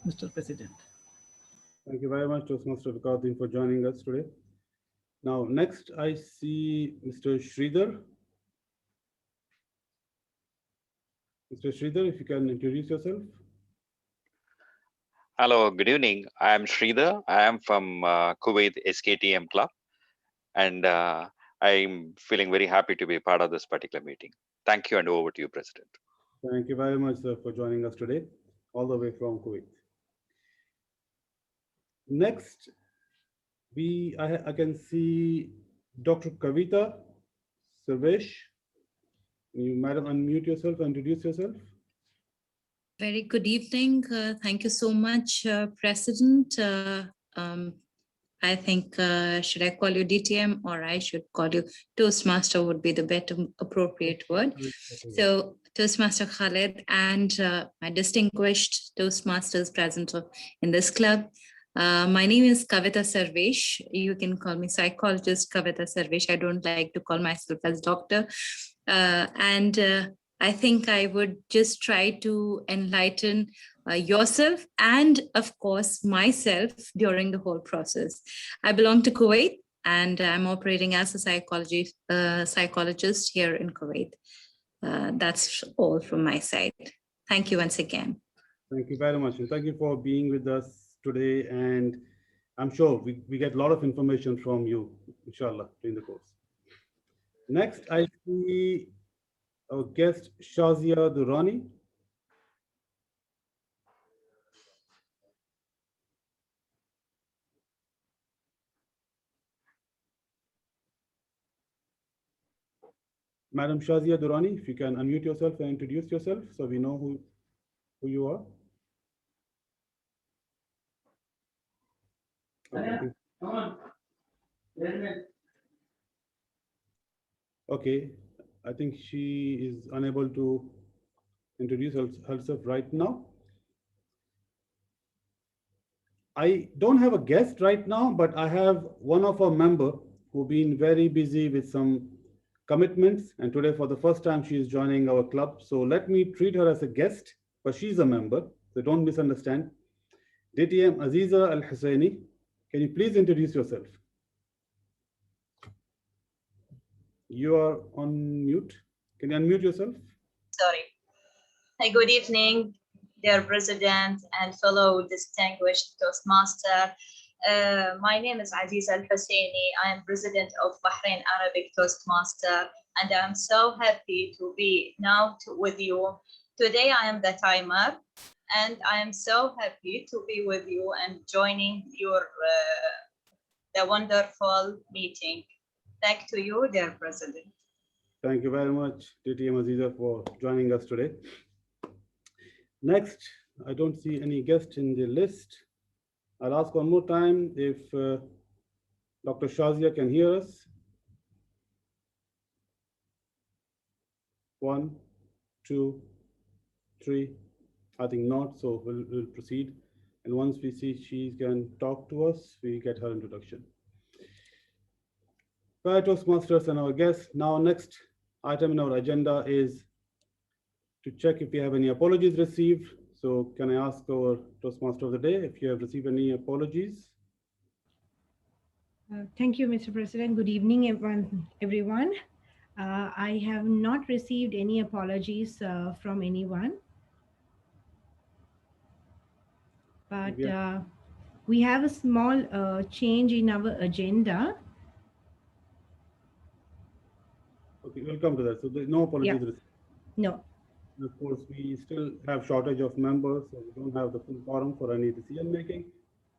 Mr. President. Thank you very much, Toastmaster Vikardin, for joining us today. Now, next I see Mr. Sridhar. Mr. Sridhar, if you can introduce yourself. Hello, good evening. I am Sridhar. I am from Kuwait SKTM Club, and I'm feeling very happy to be part of this particular meeting. Thank you, and over to you, President. Thank you very much, sir, for joining us today, all the way from Kuwait. Next, I can see Dr. Kavita Sarvesh. You, madam, unmute yourself and introduce yourself. Very good evening. Thank you so much, President. I think, should I call you DTM or I should call you Toastmaster would be the better appropriate word. So Toastmaster Khaled and my distinguished Toastmasters present in this club. My name is Kavita Sarvesh. You can call me psychologist Kavita Sarvesh. I don't like to call myself as doctor. I think I would just try to enlighten yourself and, of course, myself during the whole process. I belong to Kuwait and I'm operating as a psychologist here in Kuwait. That's all from my side. Thank you once again. Thank you very much. And thank you for being with us today. And I'm sure we get a lot of information from you, inshallah, during the course. Next, I see our guest, Shazia Durrani. Madam Shazia Durrani, if you can unmute yourself and introduce yourself so we know who you are. Okay, I think she is unable to introduce herself right now. I don't have a guest right now, but I have one of our member who've been very busy with some commitments, and today for the first time she is joining our club. So let me treat her as a guest, but she's a member, so don't misunderstand. DTM Aziza Al Hussaini, can you please introduce yourself? You are on mute. Can you unmute yourself? Sorry. Hi, good evening, dear President and fellow distinguished Toastmaster. My name is Aziz Al Hussaini. I am President of Bahrain Arabic Toastmaster, and I'm so happy to be now with you. Today I am the timer, and I am so happy to be with you and joining your the wonderful meeting. Back to you, dear President. Thank you very much, DTM Aziza, for joining us today. Next, I don't see any guest in the list. I'll ask one more time if Dr. Shazia can hear us. 1, 2, 3. I think not, so we'll proceed. And once we see she can talk to us, we get her introduction. Right, Toastmasters and our guests. Now, next item in our agenda is to check if we have any apologies received. So can I ask our Toastmaster of the day if you have received any apologies? Thank you, Mr. President. Good evening, everyone. I have not received any apologies from anyone. But we have a small change in our agenda. Okay, we'll come to that. So there's no apologies received. No. Of course, we still have shortage of members, so we don't have the full quorum for any decision making.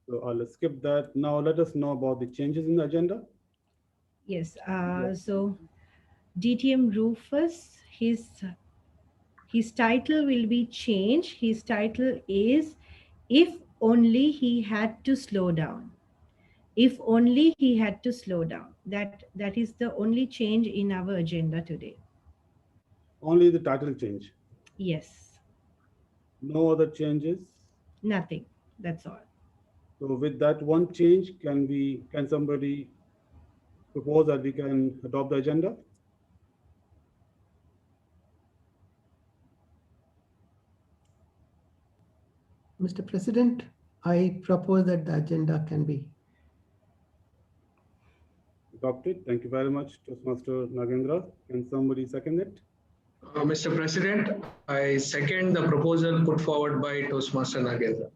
So I'll skip that. Now let us know about the changes in the agenda. Yes. So DTM Rufus, his title will be changed. His title is "If Only He Had to Slow Down." If only he had to slow down. That is the only change in our agenda today. Only the title change. Yes. No other changes. Nothing. That's all. So with that one change, can somebody propose that we can adopt the agenda? Mr. President, I propose that the agenda can be. Adopted. Thank you very much, Toastmaster Nagendra. Can somebody second it? Mr. President, I second the proposal put forward by Toastmaster Nagendra.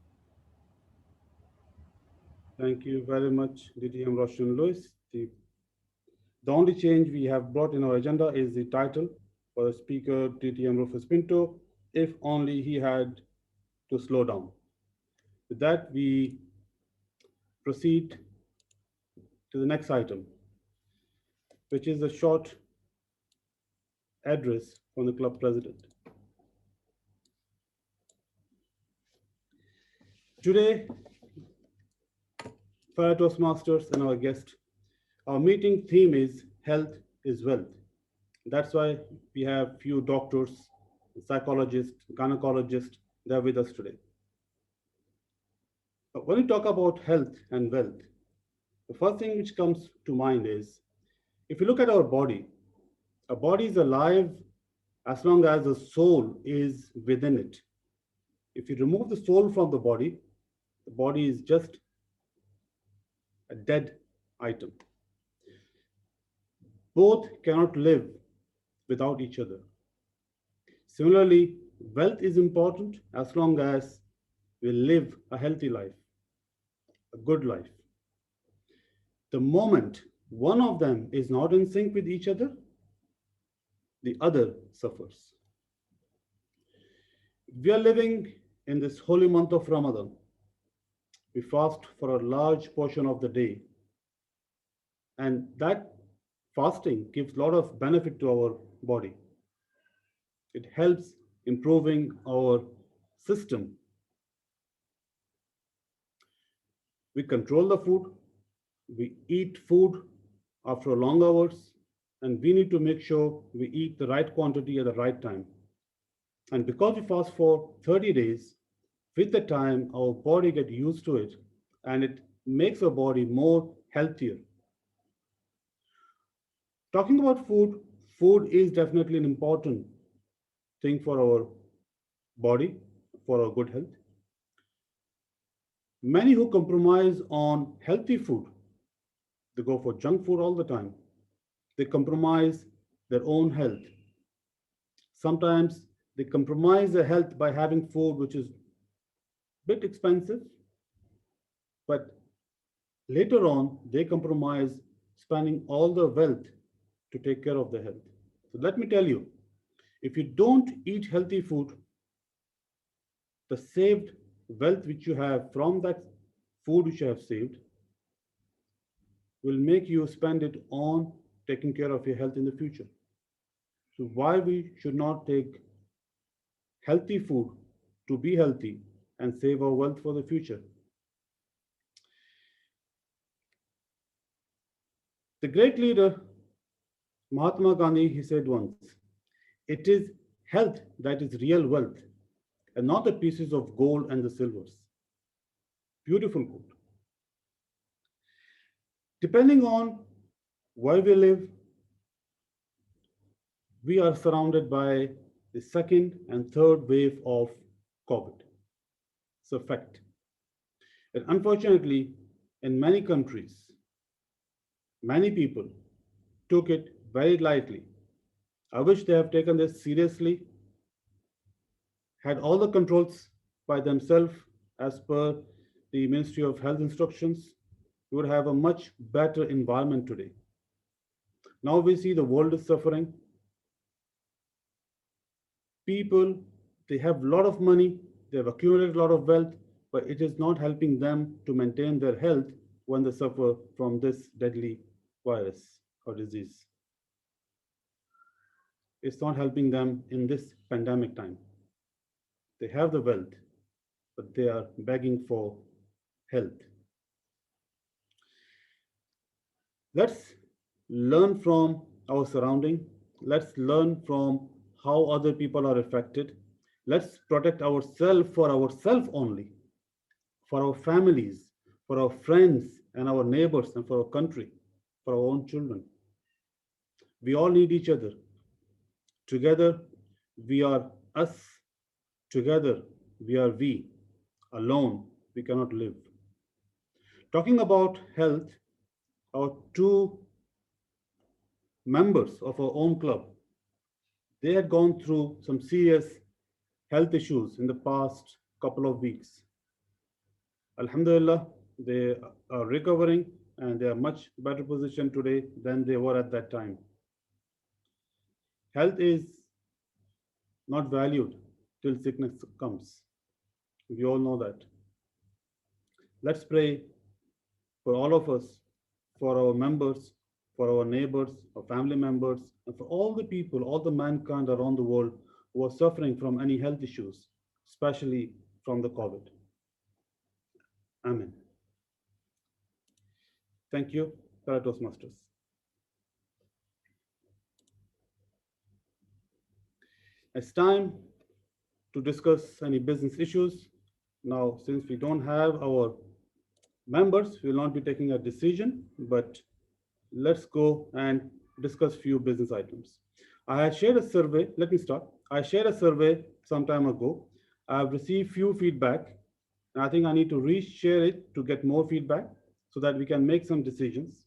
Thank you very much, DTM Roshan Lewis. The only change we have brought in our agenda is the title for the speaker, DTM Rufus Pinto, if only he had to slow down. With that, we proceed to the next item, which is a short address from the club president. Today, fellow Toastmasters and our guest, our meeting theme is health is wealth. That's why we have few doctors, psychologists, gynecologists, they're with us today. But when we talk about health and wealth, the first thing which comes to mind is, if you look at our body is alive as long as the soul is within it. If you remove the soul from the body is just a dead item. Both cannot live without each other. Similarly, wealth is important as long as we live a healthy life, a good life. The moment one of them is not in sync with each other, the other suffers. We are living in this holy month of Ramadan. We fast for a large portion of the day, and that fasting gives a lot of benefit to our body. It helps improving our system. We control the food, we eat food after long hours, and we need to make sure we eat the right quantity at the right time. And because we fast for 30 days, with the time, our body gets used to it, and it makes our body more healthier. Talking about food, food is definitely an important thing for our body, for our good health. Many who compromise on healthy food, they go for junk food all the time. They compromise their own health. Sometimes they compromise their health by having food which is bit expensive, but later on they compromise spending all the wealth to take care of their health. So let me tell you, if you don't eat healthy food, the saved wealth which you have from that food which you have saved will make you spend it on taking care of your health in the future. So why we should not take healthy food to be healthy and save our wealth for the future. The great leader Mahatma Gandhi, he said once, it is health that is real wealth and not the pieces of gold and the silvers. Beautiful quote. Depending on where we live, we are surrounded by the second and third wave of COVID. It's a fact. And unfortunately, in many countries, many people took it very lightly. I wish they have taken this seriously, had all the controls by themselves as per the Ministry of Health instructions. We would have a much better environment today. Now we see the world is suffering. People, they have a lot of money, they have accumulated a lot of wealth, but it is not helping them to maintain their health when they suffer from this deadly virus or disease. It's not helping them in this pandemic time. They have the wealth, but they are begging for health. Let's learn from our surrounding. Let's learn from how other people are affected. Let's protect ourselves for ourselves only, for our families, for our friends and our neighbors, and for our country, for our own children. We all need each other. Together, we are us. Together, we are we. Alone, we cannot live. Talking about health, our two members of our own club, they had gone through some serious health issues in the past couple of weeks. Alhamdulillah, they are recovering and they are much better position today than they were at that time. Health is not valued till sickness comes. We all know that. Let's pray for all of us, for our members, for our neighbors, our family members, and for all the people, all the mankind around the world who are suffering from any health issues, especially from the COVID. Amen. Thank you, fellow Toastmasters. It's time to discuss any business issues. Now, since we don't have our members, we will not be taking a decision, but let's go and discuss few business items. I had shared a survey. Let me start. I shared a survey some time ago. I have received few feedback, and I think I need to re-share it to get more feedback so that we can make some decisions.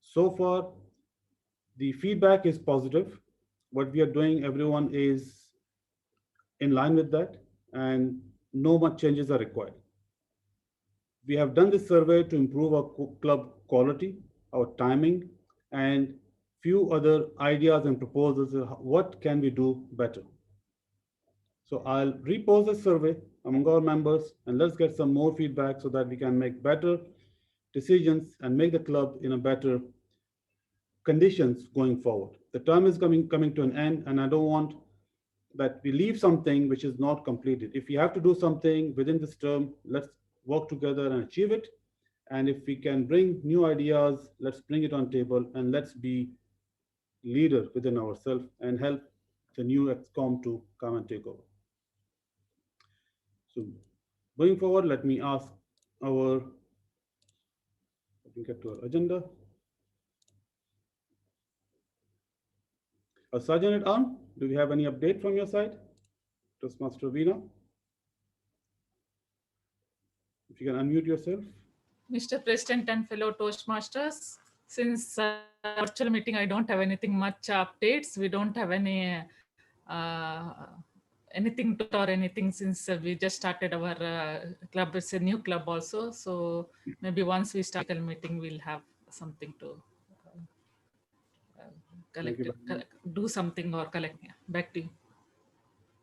So far, the feedback is positive. What we are doing, everyone is in line with that, and no much changes are required. We have done this survey to improve our club quality, our timing, and few other ideas and proposals of what can we do better. So I'll repose the survey among our members and let's get some more feedback so that we can make better decisions and make the club in a better conditions going forward. The term is coming to an end, and I don't want that we leave something which is not completed. If we have to do something within this term, let's work together and achieve it. And if we can bring new ideas, let's bring it on table and let's be leader within ourselves and help the new XCOM to come and take over. So going forward, let me ask let me get to our agenda. Sergeant at Arm, do we have any update from your side? Toastmaster Veena, if you can unmute yourself. Mr. President and fellow Toastmasters, since virtual meeting, I don't have anything much updates. We don't have any anything to or anything since we just started our club. It's a new club also. So maybe once we start the meeting, we'll have something to do something or collect. Yeah. Back to you.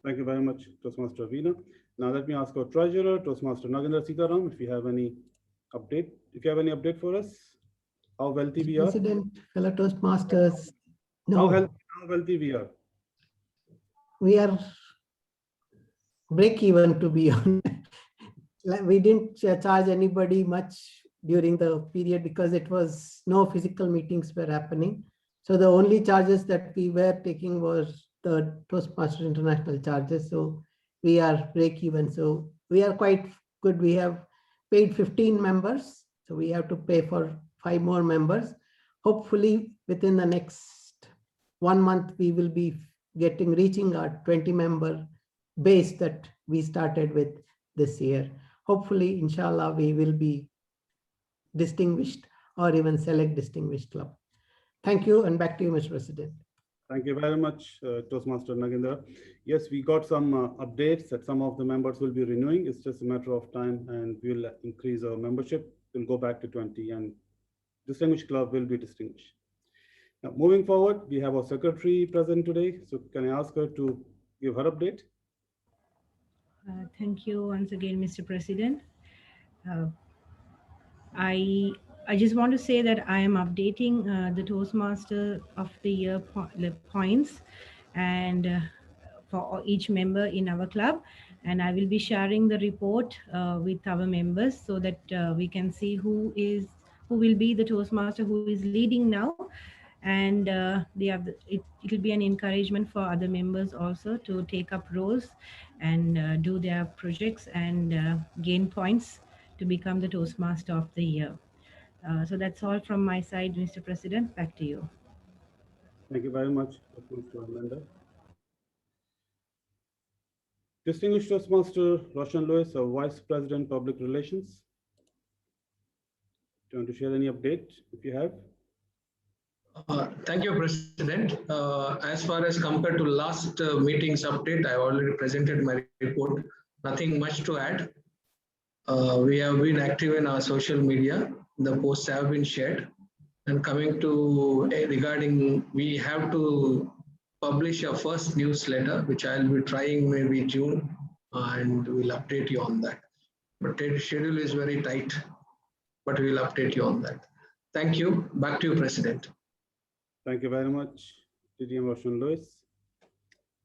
Thank you very much, Toastmaster Veena. Now let me ask our treasurer, Toastmaster Nagendra Sitaram, if you have any update. If you have any update for us, how wealthy we are. President, fellow Toastmasters, no. How wealthy we are. We are break even, to be honest. We didn't charge anybody much during the period because it was no physical meetings were happening. So the only charges that we were taking was the Toastmasters International charges. So we are break even. So we are quite good. We have paid 15 members. So we have to pay for 5 more members. Hopefully within the next 1 month, we will be reaching our 20 member base that we started with this year. Hopefully, inshallah, we will be distinguished or even select distinguished club. Thank you, and back to you, Mr. President. Thank you very much, Toastmaster Nagendra. Yes, we got some updates that some of the members will be renewing. It's just a matter of time, and we'll increase our membership. We'll go back to 20, and distinguished club will be distinguished. Now, moving forward, we have our secretary present today. So can I ask her to give her update? Thank you once again, Mr. President. I just want to say that I am updating the Toastmaster of the Year points and for each member in our club, and I will be sharing the report with our members so that we can see who will be the Toastmaster who is leading now, and it will be an encouragement for other members also to take up roles and do their projects and gain points to become the Toastmaster of the Year. So that's all from my side, Mr. President. Back to you. Thank you very much, Toastmaster Amanda. Distinguished Toastmaster Roshan Lewis, our Vice President, Public Relations. Do you want to share any update if you have? Thank you, President. As far as compared to last meeting's update, I already presented my report. Nothing much to add. We have been active in our social media. The posts have been shared. And coming to regarding, we have to publish a first newsletter, which I'll be trying maybe June, and we'll update you on that. But the schedule is very tight, but we'll update you on that. Thank you. Back to you, President. Thank you very much, TTM Roshan Lewis.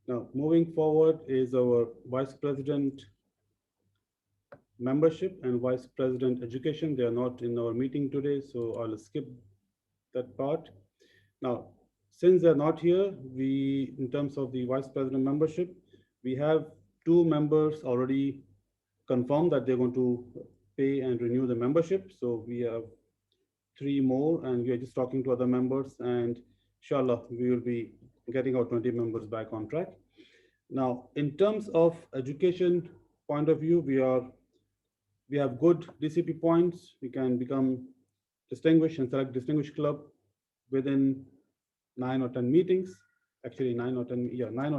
Now, moving forward is our Vice President Membership and Vice President Education. They are not in our meeting today, so I'll skip that part. Now, since they're not here, in terms of the Vice President Membership, we have 2 members already confirmed that they're going to pay and renew the membership. So we have 3 more, and we are just talking to other members, and inshallah, we will be getting our 20 members back on track. Now, in terms of education point of view, we have good DCP points. We can become distinguished and select distinguished club within 9 or 10 meetings. Actually, 9 or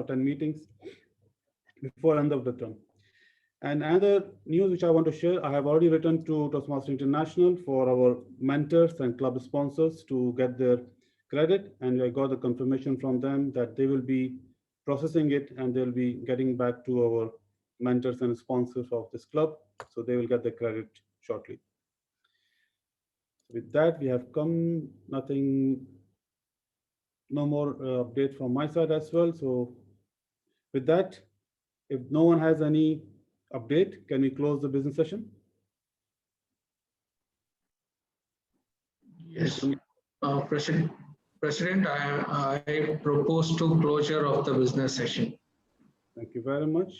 10 meetings before end of the term. And another news which I want to share, I have already written to Toastmasters International for our mentors and club sponsors to get their credit, and I got the confirmation from them that they will be processing it and they'll be getting back to our mentors and sponsors of this club, so they will get the credit shortly. With that, we have come, no more update from my side as well. So with that, if no one has any update, can we close the business session? Yes, President, I propose to closure of the business session. Thank you very much.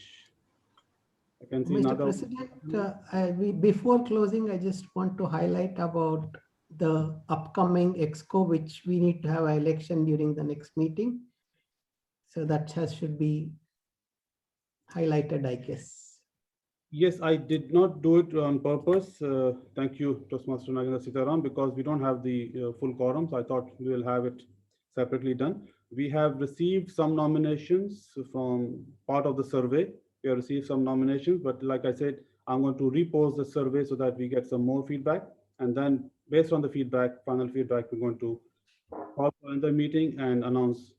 I can see Mr. President, before closing, I just want to highlight about the upcoming EXCO, which we need to have an election during the next meeting. So that should be highlighted, I guess. Yes, I did not do it on purpose. Thank you, Toastmaster Nagendra Sitaram, because we don't have the full quorum. So I thought we will have it separately done. We have received some nominations from part of the survey. We have received some nominations, but like I said, I'm going to repost the survey so that we get some more feedback. And then based on the feedback, final feedback, we're going to call for another meeting and announce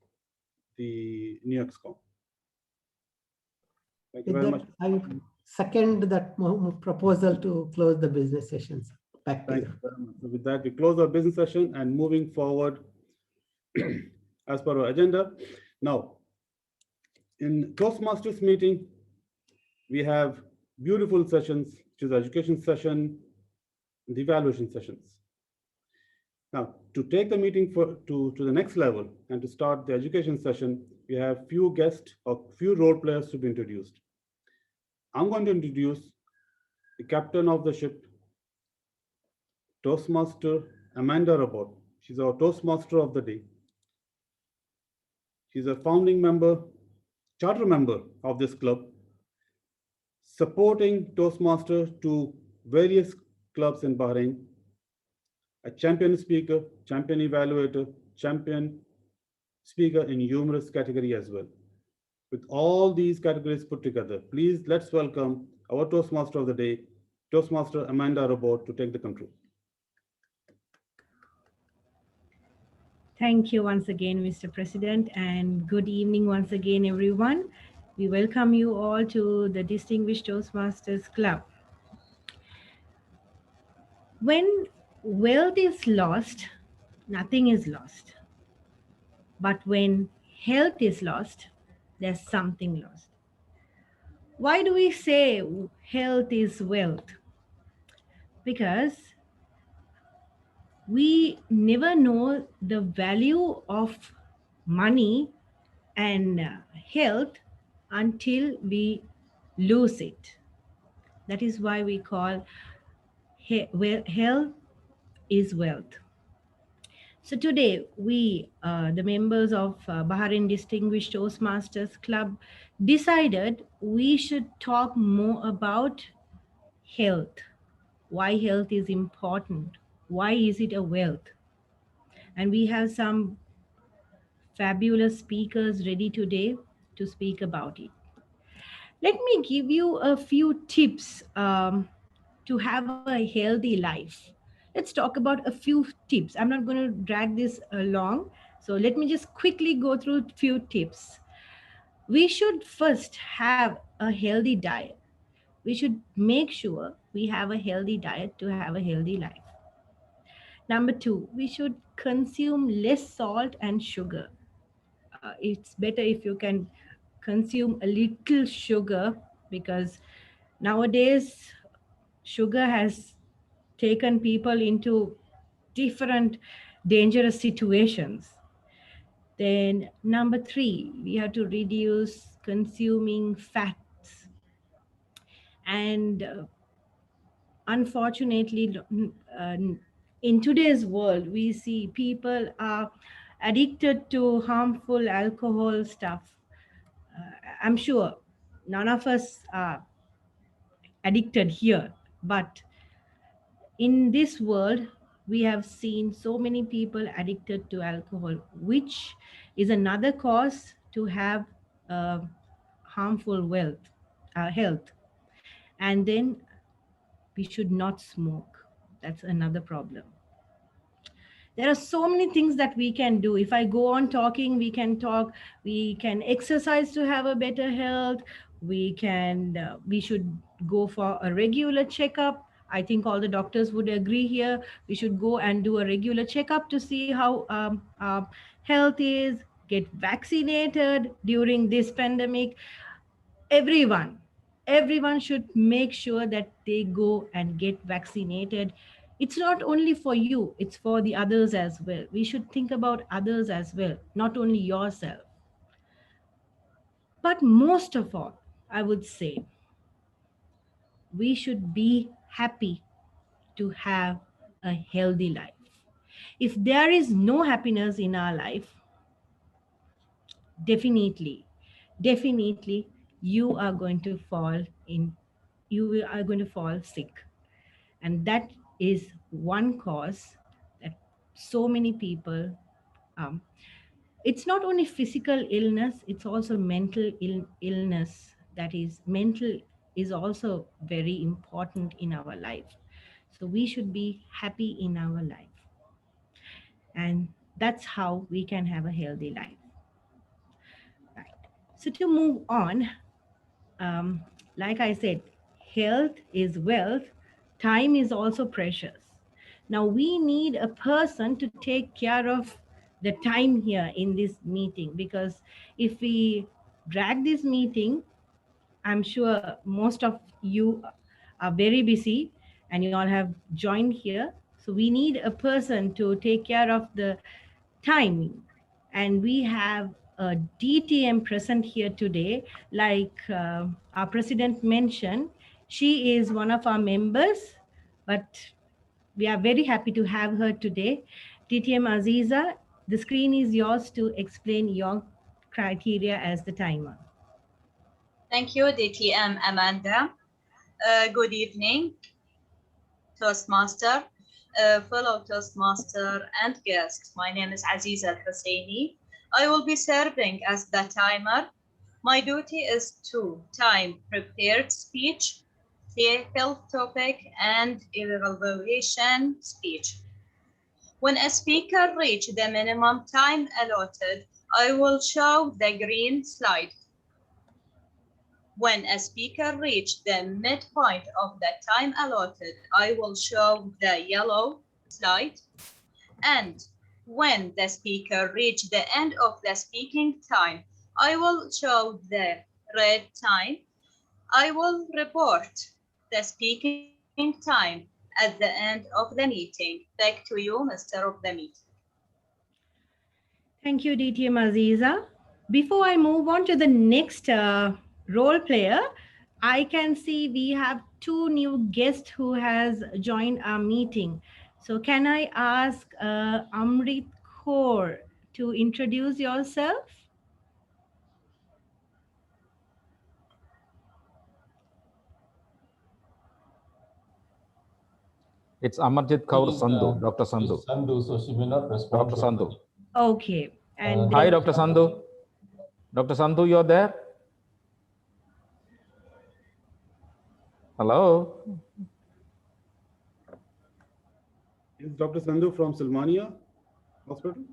the new EXCO. Thank you very much. I second that proposal to close the business sessions. Back to you. So with that, we close our business session and moving forward as per our agenda. Now, in Toastmasters meeting, we have beautiful sessions, which is the education session, the evaluation sessions. Now, to take the meeting to the next level and to start the education session, we have few guests or few role players to be introduced. I'm going to introduce the captain of the ship, Toastmaster Amanda Robot. She's our Toastmaster of the day. She's a founding member, charter member of this club, supporting Toastmaster to various clubs in Bahrain, a champion speaker, champion evaluator, champion speaker in humorous category as well. With all these categories put together, please let's welcome our Toastmaster of the day, Toastmaster Amanda Robot, to take the control. Thank you once again, Mr. President, and good evening once again, everyone. We welcome you all to the Distinguished Toastmasters Club. When wealth is lost, nothing is lost. But when health is lost, there's something lost. Why do we say health is wealth? Because we never know the value of money and health until we lose it. That is why we call health is wealth. So today we, the members of Bahrain Distinguished Toastmasters Club, decided we should talk more about health. Why health is important. Why is it a wealth? And we have some fabulous speakers ready today to speak about it. Let me give you a few tips to have a healthy life. Let's talk about a few tips. I'm not going to drag this along. So let me just quickly go through a few tips. We should first have a healthy diet. We should make sure we have a healthy diet to have a healthy life. Number two, we should consume less salt and sugar. It's better if you can consume a little sugar, because nowadays sugar has taken people into different dangerous situations. Then number three, we have to reduce consuming fats. And unfortunately, uh, in today's world, we see people are addicted to harmful alcohol stuff. I'm sure none of us are addicted here, but in this world, we have seen so many people addicted to alcohol, which is another cause to have uh, harmful health. And then we should not smoke. That's another problem. There are so many things that we can do. If I go on talking, we can talk. We can exercise to have a better health. We should go for a regular checkup. I think all the doctors would agree here. We should go and do a regular checkup to see how our health is. Get vaccinated during this pandemic. Everyone should make sure that they go and get vaccinated. It's not only for you, it's for the others as well. We should think about others as well, not only yourself. But most of all, I would say we should be happy to have a healthy life. If there is no happiness in our life, definitely you are going to fall sick. And that is one cause that so many people, um, it's not only physical illness, it's also mental illness. That is, mental is also very important in our life. So we should be happy in our life, and that's how we can have a healthy life. Right. So to move on, um, like I said, health is wealth, time is also precious. Now we need a person to take care of the time here in this meeting, because if we drag this meeting, I'm sure most of you are very busy and you all have joined here. So we need a person to take care of the timing. And we have a DTM present here today. Like our president mentioned, she is one of our members, but we are very happy to have her today. DTM Aziza, the screen is yours to explain your criteria as the timer. Thank you, DTM Amanda. Good evening, Toastmaster, fellow Toastmaster and guest. My name is Aziz Al-Husseini. I will be serving as the timer. My duty is to time prepared speech, the health topic, and evaluation speech. When a speaker reaches the minimum time allotted, I will show the green slide. When a speaker reaches the midpoint of the time allotted, I will show the yellow slide. And when the speaker reaches the end of the speaking time, I will show the red time. I will report the speaking time at the end of the meeting. Back to you, Mr. of the meeting. Thank you, DTM Aziza. Before I move on to the next role player, I can see we have two new guests who has joined our meeting. So can I ask Amrit Kaur to introduce yourself? It's Amarjit Kaur Sandhu, Dr. It's Sandhu. Sandhu, so she may not respond. Dr. Sandhu. Okay. And Hi, then, Dr. Sandhu. Dr. Sandhu, you're there? Hello? Is Dr. Sandhu from Salmania Hospital?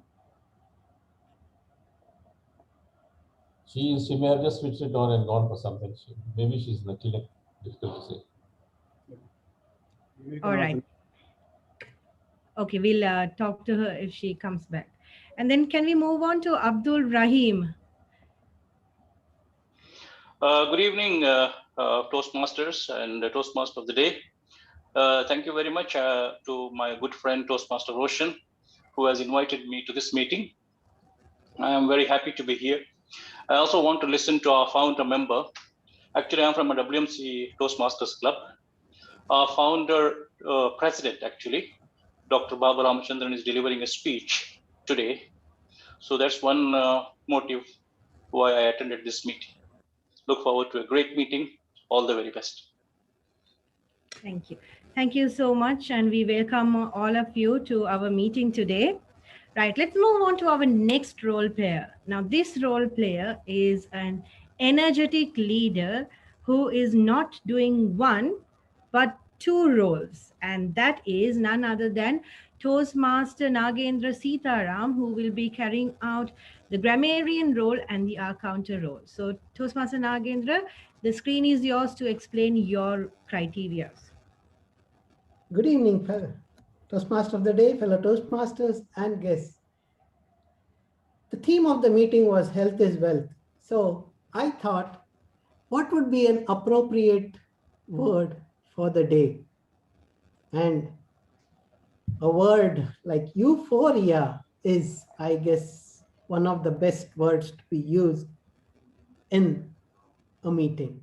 She may have just switched it on and gone for something. Maybe she's in the clinic. Difficult to say. all right. Okay, we'll talk to her if she comes back. And then can we move on to Abdul Rahim? Good evening, Toastmasters and Toastmaster of the day. Thank you very much to my good friend Toastmaster Roshan, who has invited me to this meeting. I am very happy to be here. I also want to listen to our founder member. Actually, I'm from a WMC Toastmasters Club. Our founder president, actually, Dr. Baba Ramachandran, is delivering a speech today. So that's one motive why I attended this meeting. Look forward to a great meeting. All the very best. Thank you. Thank you so much. And we welcome all of you to our meeting today. Right, let's move on to our next role player. Now, this role player is an energetic leader who is not doing one, but two roles. And that is none other than Toastmaster Nagendra Sitaram, who will be carrying out the grammarian role and the counter role. So Toastmaster Nagendra, the screen is yours to explain your criteria. Good evening, fellow Toastmaster of the day, fellow Toastmasters and guests. The theme of the meeting was health is wealth. So I thought, what would be an appropriate word for the day? And a word like euphoria is, I guess, one of the best words to be used in a meeting.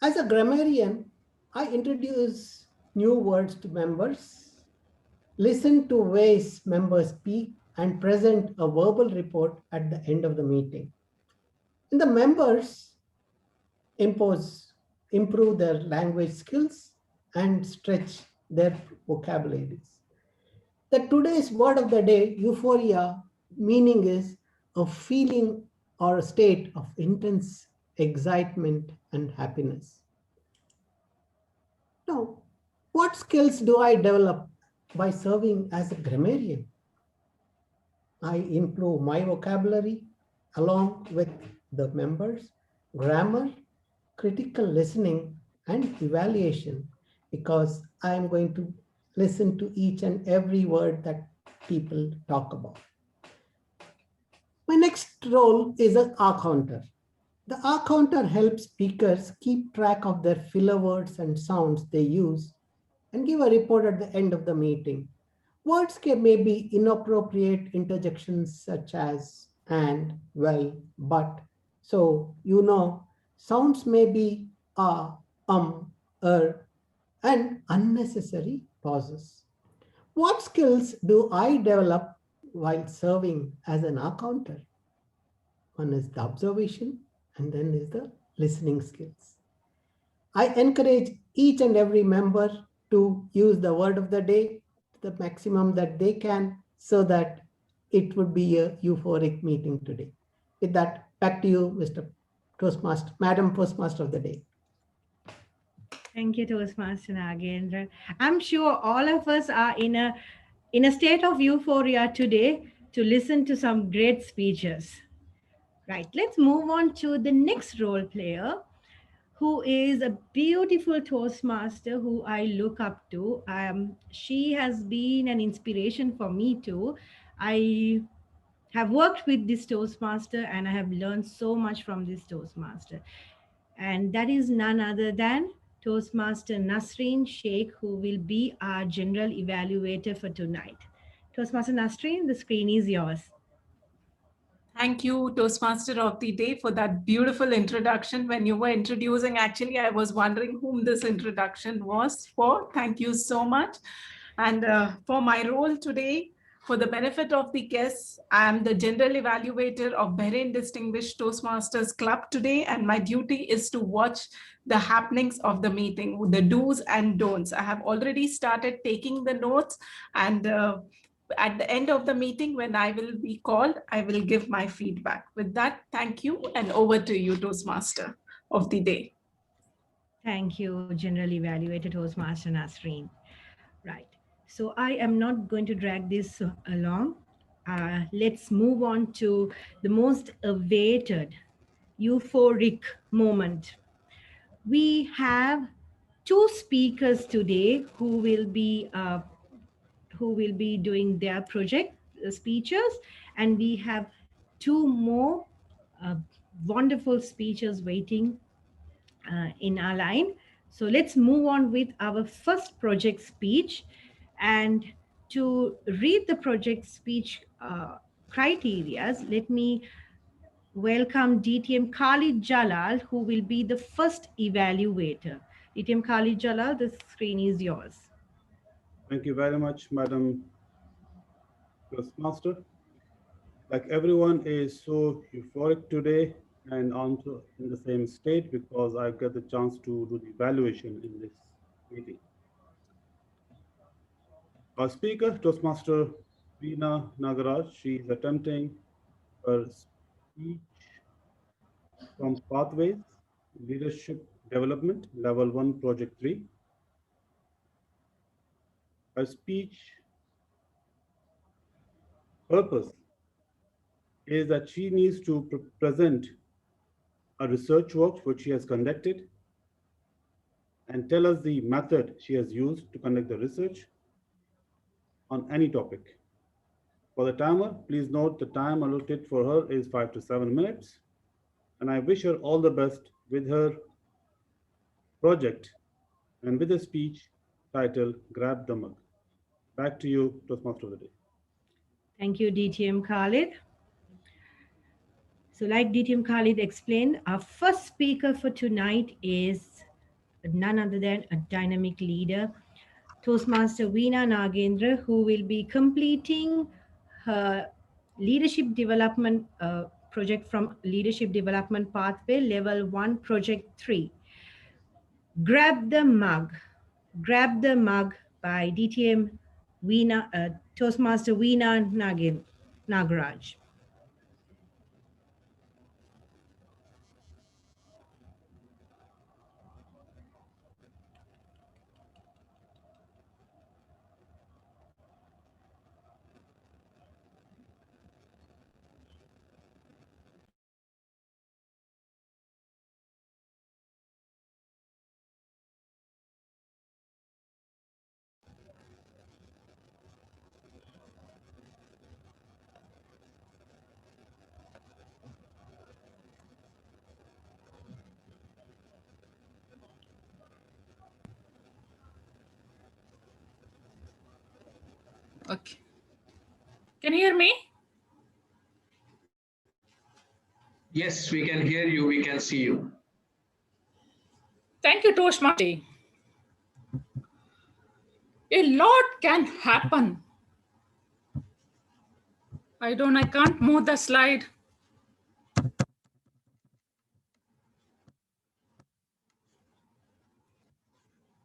As a grammarian, I introduce new words to members, listen to ways members speak, and present a verbal report at the end of the meeting. And the members improve their language skills and stretch their vocabularies. The today's word of the day, euphoria, meaning is a feeling or a state of intense excitement and happiness. Now, what skills do I develop by serving as a grammarian? I improve my vocabulary along with the members, grammar, critical listening, and evaluation, because I am going to listen to each and every word that people talk about. My next role is an R counter. The R counter helps speakers keep track of their filler words and sounds they use and give a report at the end of the meeting. Words may be inappropriate interjections such as and, well, but. So, sounds may be and unnecessary pauses. What skills do I develop while serving as an accountant? One is the observation, and then is the listening skills. I encourage each and every member to use the word of the day to the maximum that they can, so that it would be a euphoric meeting today. With that, back to you, Mr. Toastmaster, Madam Toastmaster of the day. Thank you, Toastmaster Nagendra. I'm sure all of us are in a state of euphoria today to listen to some great speeches. Right, let's move on to the next role player, who is a beautiful Toastmaster who I look up to. She has been an inspiration for me too. I have worked with this Toastmaster and I have learned so much from this Toastmaster. And that is none other than Toastmaster Nasreen Sheikh, who will be our general evaluator for tonight. Toastmaster Nasreen, the screen is yours. Thank you, Toastmaster of the Day, for that beautiful introduction. When you were introducing, actually, I was wondering whom this introduction was for. Thank you so much. And for my role today, For the benefit of the guests, I am the General Evaluator of Bahrain Distinguished Toastmasters Club today, and my duty is to watch the happenings of the meeting, the do's and don'ts. I have already started taking the notes, and at the end of the meeting, when I will be called, I will give my feedback. With that, thank you, and over to you, Toastmaster of the day. Thank you, General Evaluator Toastmaster Nasreen. Right. So I am not going to drag this along. Let's move on to the most awaited, euphoric moment. We have two speakers today who will be doing their project speeches, and we have two more wonderful speeches waiting in our line. So let's move on with our first project speech. And to read the project speech criteria, let me welcome DTM Khalid Jalal, who will be the first evaluator. DTM Khalid Jalal, the screen is yours. Thank you very much, Madam Toastmaster. Like everyone is so euphoric today and also in the same state because I got the chance to do the evaluation in this meeting. Our speaker, Toastmaster Veena Nagaraj, she is attempting her speech from Pathways, Leadership Development, Level 1, Project 3. Her speech purpose is that she needs to present a research work which she has conducted and tell us the method she has used to conduct the research on any topic. For the timer, please note the time allotted for her is 5 to 7 minutes. And I wish her all the best with her project and with a speech titled Grab the Mug. Back to you, Toastmaster of the Day. Thank you, DTM Khalid. So like DTM Khalid explained, our first speaker for tonight is none other than a dynamic leader, Toastmaster Veena Nagendra, who will be completing her leadership development project from Leadership Development Pathway Level 1 Project 3. Grab the Mug by DTM Toastmaster Veena Nagaraj. Okay. Can you hear me? Yes, we can hear you. We can see you. Thank you, Toastmaster. A lot can happen. I can't move the slide.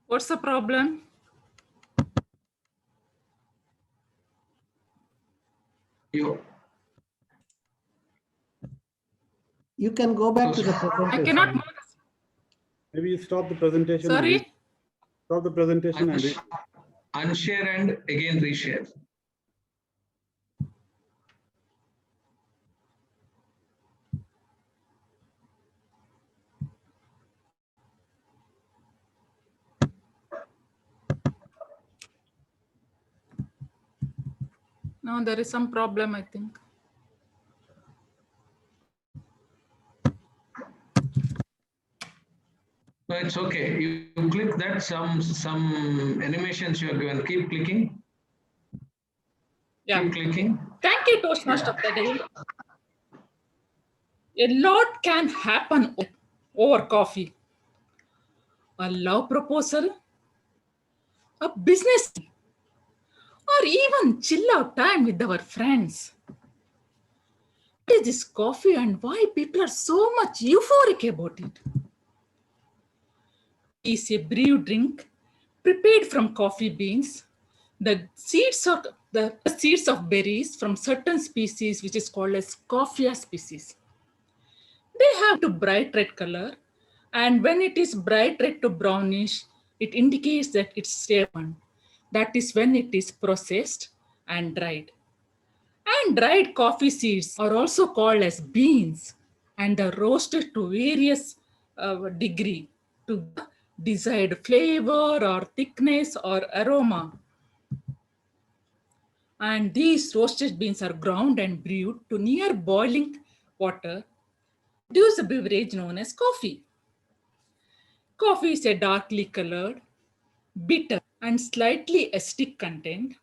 What's the problem? You can go back to the presentation. I cannot move. Maybe you stop the presentation. Sorry? Stop the presentation and unshare and again reshare. No, there is some problem, I think. No, it's okay. You click that, some animations you are given. Keep clicking. Yeah. Keep clicking. Thank you, Toastmaster of the Day. A lot can happen over coffee. A love proposal, a business, or even chill out time with our friends. What is this coffee and why people are so much euphoric about it? It's a brewed drink prepared from coffee beans, the seeds of berries from certain species, which is called as coffea species. They have a bright red color, and when it is bright red to brownish, it indicates that it's ripened. That is when it is processed and dried. And dried coffee seeds are also called as beans, and are roasted to various degree to desired flavor or thickness or aroma. And these roasted beans are ground and brewed to near boiling water, produce a beverage known as coffee. Coffee is a darkly colored, bitter, and slightly acidic content,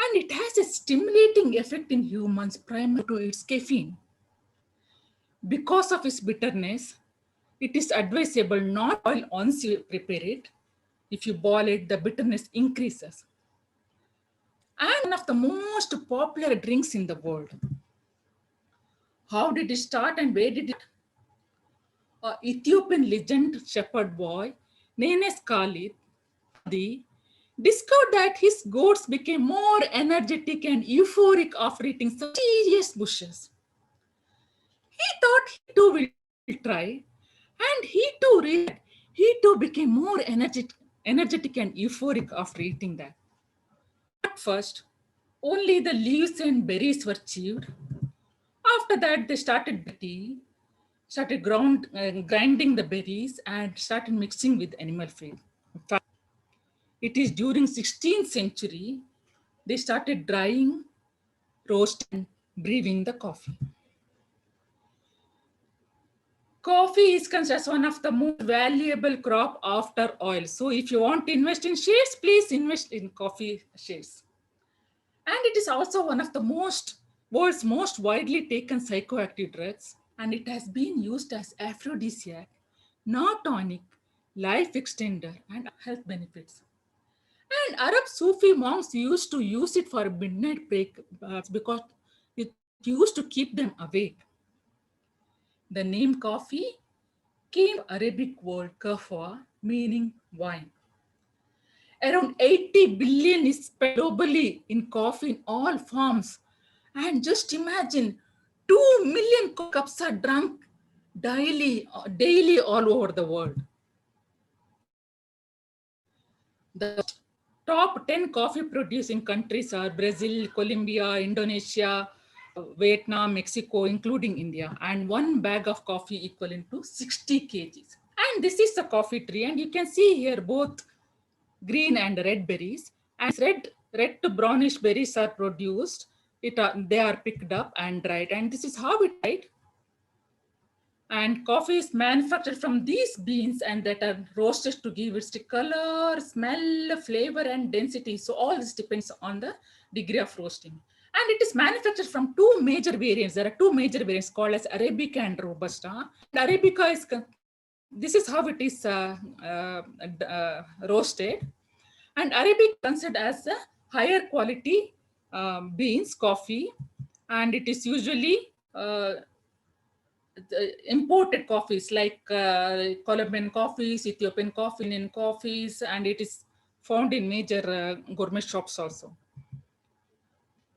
and it has a stimulating effect in humans primarily to its caffeine. Because of its bitterness, it is advisable not to boil once you prepare it. If you boil it, the bitterness increases. And one of the most popular drinks in the world. How did it start and where did it? Ethiopian legend shepherd boy, named as Khalid, discovered that his goats became more energetic and euphoric after eating some serious bushes. He thought he too will try, and he too became more energetic and euphoric after eating that. At first, only the leaves and berries were chewed. After that, they started grinding the berries and started mixing with animal feed. In fact, it is during 16th century, they started drying, roasting, and brewing the coffee. Coffee is considered as one of the most valuable crop after oil. So if you want to invest in shares, please invest in coffee shares. And it is also one of the world's most widely taken psychoactive drugs, and it has been used as aphrodisiac, not tonic, life extender, and health benefits. And Arab Sufi monks used to use it for midnight break because it used to keep them awake. The name coffee came from Arabic word kahwa, meaning wine. Around 80 billion is spent globally in coffee in all forms. And just imagine 2 million cups are drunk daily all over the world. The top 10 coffee producing countries are Brazil, Colombia, Indonesia, Vietnam, Mexico, including India. And one bag of coffee equivalent to 60 kgs. And this is the coffee tree. And you can see here both green and red berries. And red to brownish berries are produced. They are picked up and dried. And this is how it dried. And coffee is manufactured from these beans and that are roasted to give its color, smell, flavor, and density. So all this depends on the degree of roasting. And it is manufactured from two major variants. There are two major variants called as Arabica and Robusta. And Arabica is, this is how it is roasted. And Arabic is considered as a higher quality beans, coffee, and it is usually imported coffees like Colombian coffees, Ethiopian coffee, Indian coffees, and it is found in major gourmet shops also.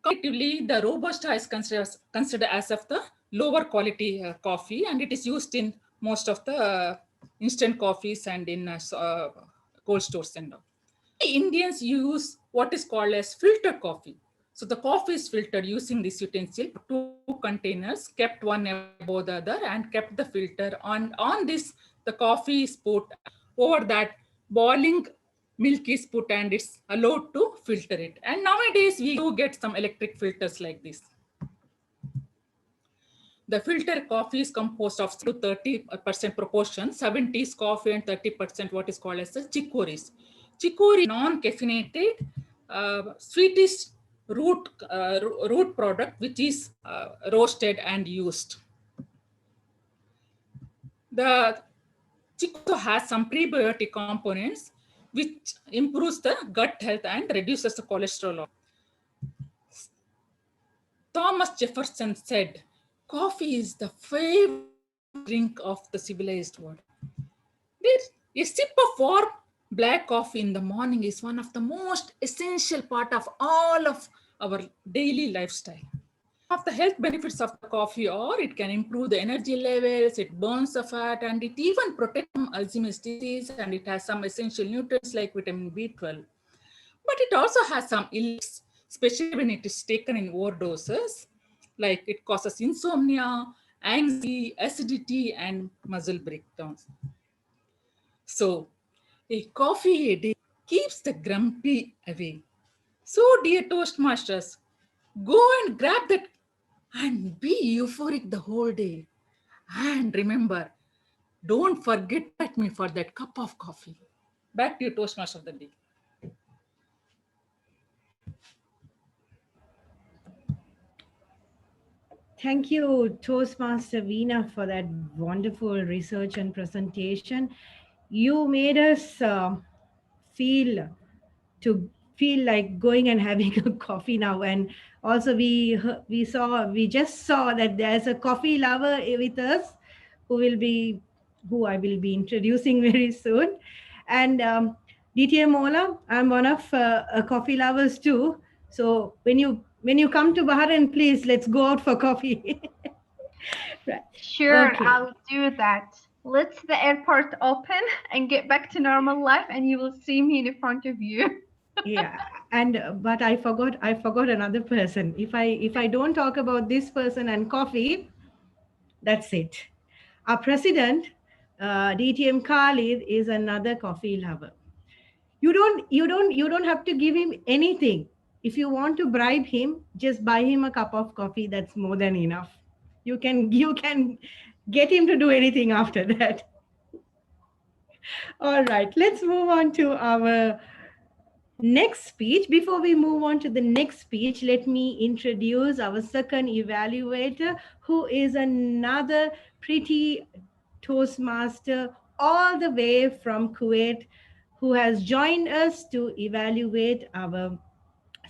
Comparatively, the Robusta is considered as of the lower quality coffee, and it is used in most of the instant coffees and in cold stores and all. Indians use what is called as filtered coffee. So the coffee is filtered using this utensil, two containers kept one above the other and kept the filter on this. The coffee is put over that, boiling milk is put and it's allowed to filter it. And nowadays we do get some electric filters like this. The filter coffee is composed of 30% proportion, 70 is coffee and 30% what is called as the chicories. Chicory, non-caffeinated, sweetish root product which is roasted and used. The chicory has some prebiotic components which improves the gut health and reduces the cholesterol. Thomas Jefferson said, coffee is the favorite drink of the civilized world. A sip of warm black coffee in the morning is one of the most essential part of all of our daily lifestyle. Of the health benefits of the coffee are it can improve the energy levels, it burns the fat, and it even protects from Alzheimer's disease, and it has some essential nutrients like vitamin B12. But it also has some ills, especially when it is taken in overdoses, like it causes insomnia, anxiety, acidity, and muscle breakdowns. So, a coffee a day keeps the grumpy away. So, dear Toastmasters, go and grab that and be euphoric the whole day. And remember, don't forget me for that cup of coffee. Back to you, Toastmaster of the day. Thank you, Toastmaster Veena, for that wonderful research and presentation. You made us feel to feel like going and having a coffee now. And also we just saw that there's a coffee lover with us who I will be introducing very soon. And DTM Ola, I'm one of coffee lovers too. So when you come to Bahrain, please let's go out for coffee. Right. Sure, Okay. I'll do that. Let's the airport open and get back to normal life, and you will see me in front of you. Yeah, and but I forgot another person. If I don't talk about this person and coffee, that's it. Our president, DTM Khalid, is another coffee lover. You don't have to give him anything. If you want to bribe him, just buy him a cup of coffee. That's more than enough. You can get him to do anything after that. All right, let's move on to our next speech. Before we move on to the next speech, let me introduce our second evaluator, who is another pretty Toastmaster all the way from Kuwait, who has joined us to evaluate our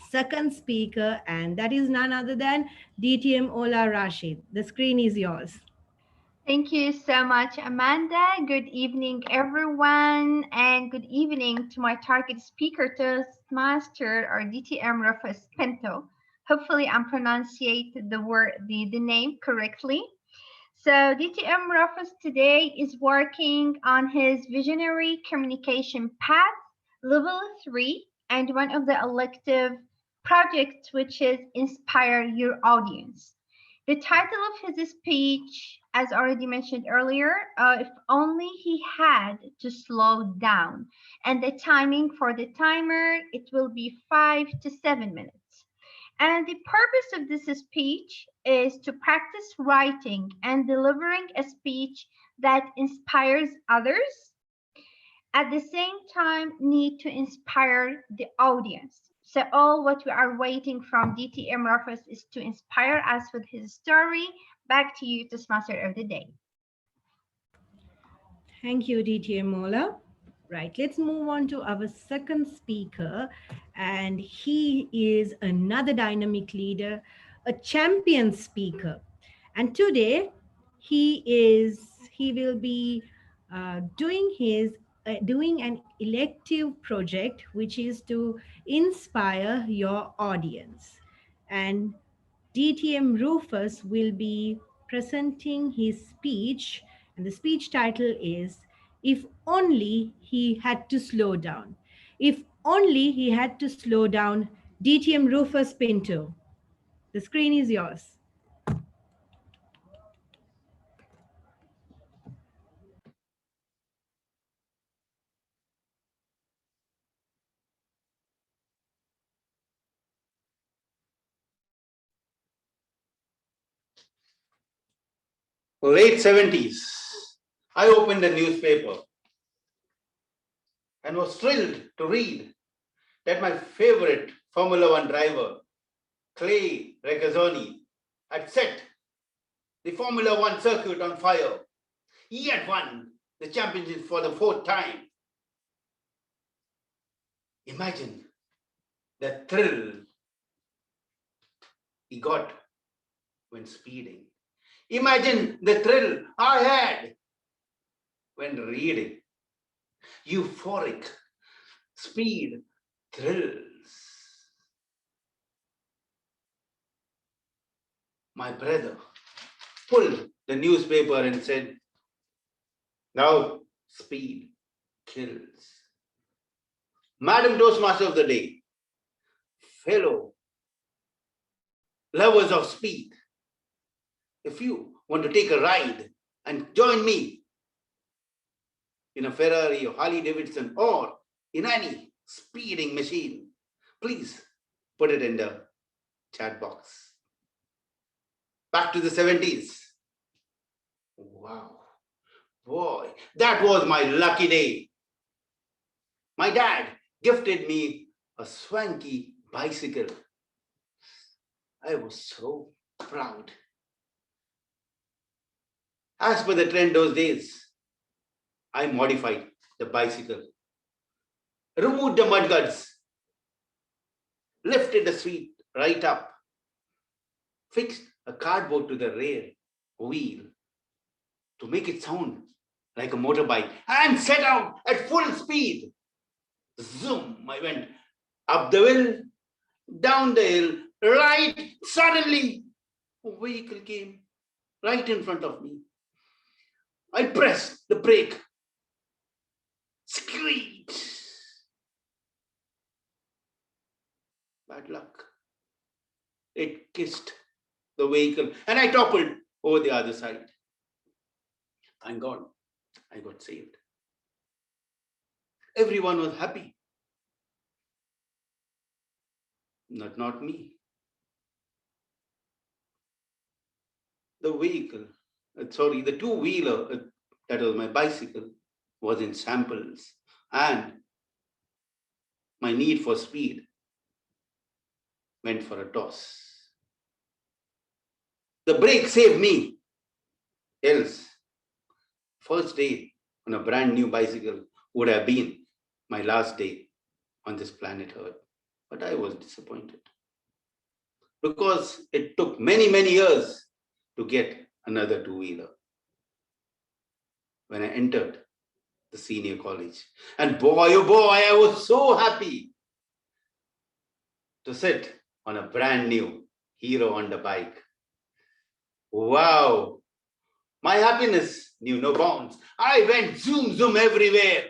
second speaker, and that is none other than DTM Ola Rashid. The screen is yours. Thank you so much, Amanda. Good evening, everyone, and good evening to my target speaker, Toastmaster or DTM Rufus Pinto. Hopefully, I'm pronouncing the name correctly. So DTM Rufus today is working on his visionary communication path, level 3, and one of the elective projects, which is Inspire Your Audience. The title of his speech, as already mentioned earlier, if only he had to slow down. And the timing for the timer, it will be 5 to 7 minutes. And the purpose of this speech is to practice writing and delivering a speech that inspires others. At the same time, need to inspire the audience. So all what we are waiting from DTM Rufus is to inspire us with his story. Back to you, Toastmaster of the Day. Thank you, DTM Mola. Right, let's move on to our second speaker. And he is another dynamic leader, a champion speaker. And today he will be doing an elective project, which is to inspire your audience. And DTM Rufus will be presenting his speech, and the speech title is If Only He Had to Slow Down. If only he had to slow down, DTM Rufus Pinto. The screen is yours. Late 70s, I opened a newspaper and was thrilled to read that my favorite Formula One driver, Clay Regazzoni, had set the Formula One circuit on fire. He had won the championship for the 4th time. Imagine the thrill he got when speeding. Imagine the thrill I had when reading. Euphoric speed thrills. My brother pulled the newspaper and said, "Now speed kills." Madam Toastmaster of the day, fellow lovers of speed, if you want to take a ride and join me in a Ferrari or Harley Davidson or in any speeding machine, please put it in the chat box. Back to the 70s. Wow, boy, that was my lucky day. My dad gifted me a swanky bicycle. I was so proud. As per the trend those days, I modified the bicycle, removed the mudguards, lifted the seat right up, fixed a cardboard to the rear wheel to make it sound like a motorbike, and set out at full speed. Zoom, I went up the hill, down the hill, right. Suddenly, a vehicle came right in front of me. I pressed the brake. Screech. Bad luck. It kissed the vehicle and I toppled over the other side. Thank God I got saved. Everyone was happy. Not me. The vehicle, the two-wheeler, that was my bicycle, was in samples, and my need for speed went for a toss. The brake saved me. Else, first day on a brand new bicycle would have been my last day on this planet Earth. But I was disappointed because it took many, many years to get another two-wheeler. When I entered the senior college, and boy, oh boy, I was so happy to sit on a brand new Hero Honda bike. Wow, my happiness knew no bounds. I went zoom, zoom everywhere.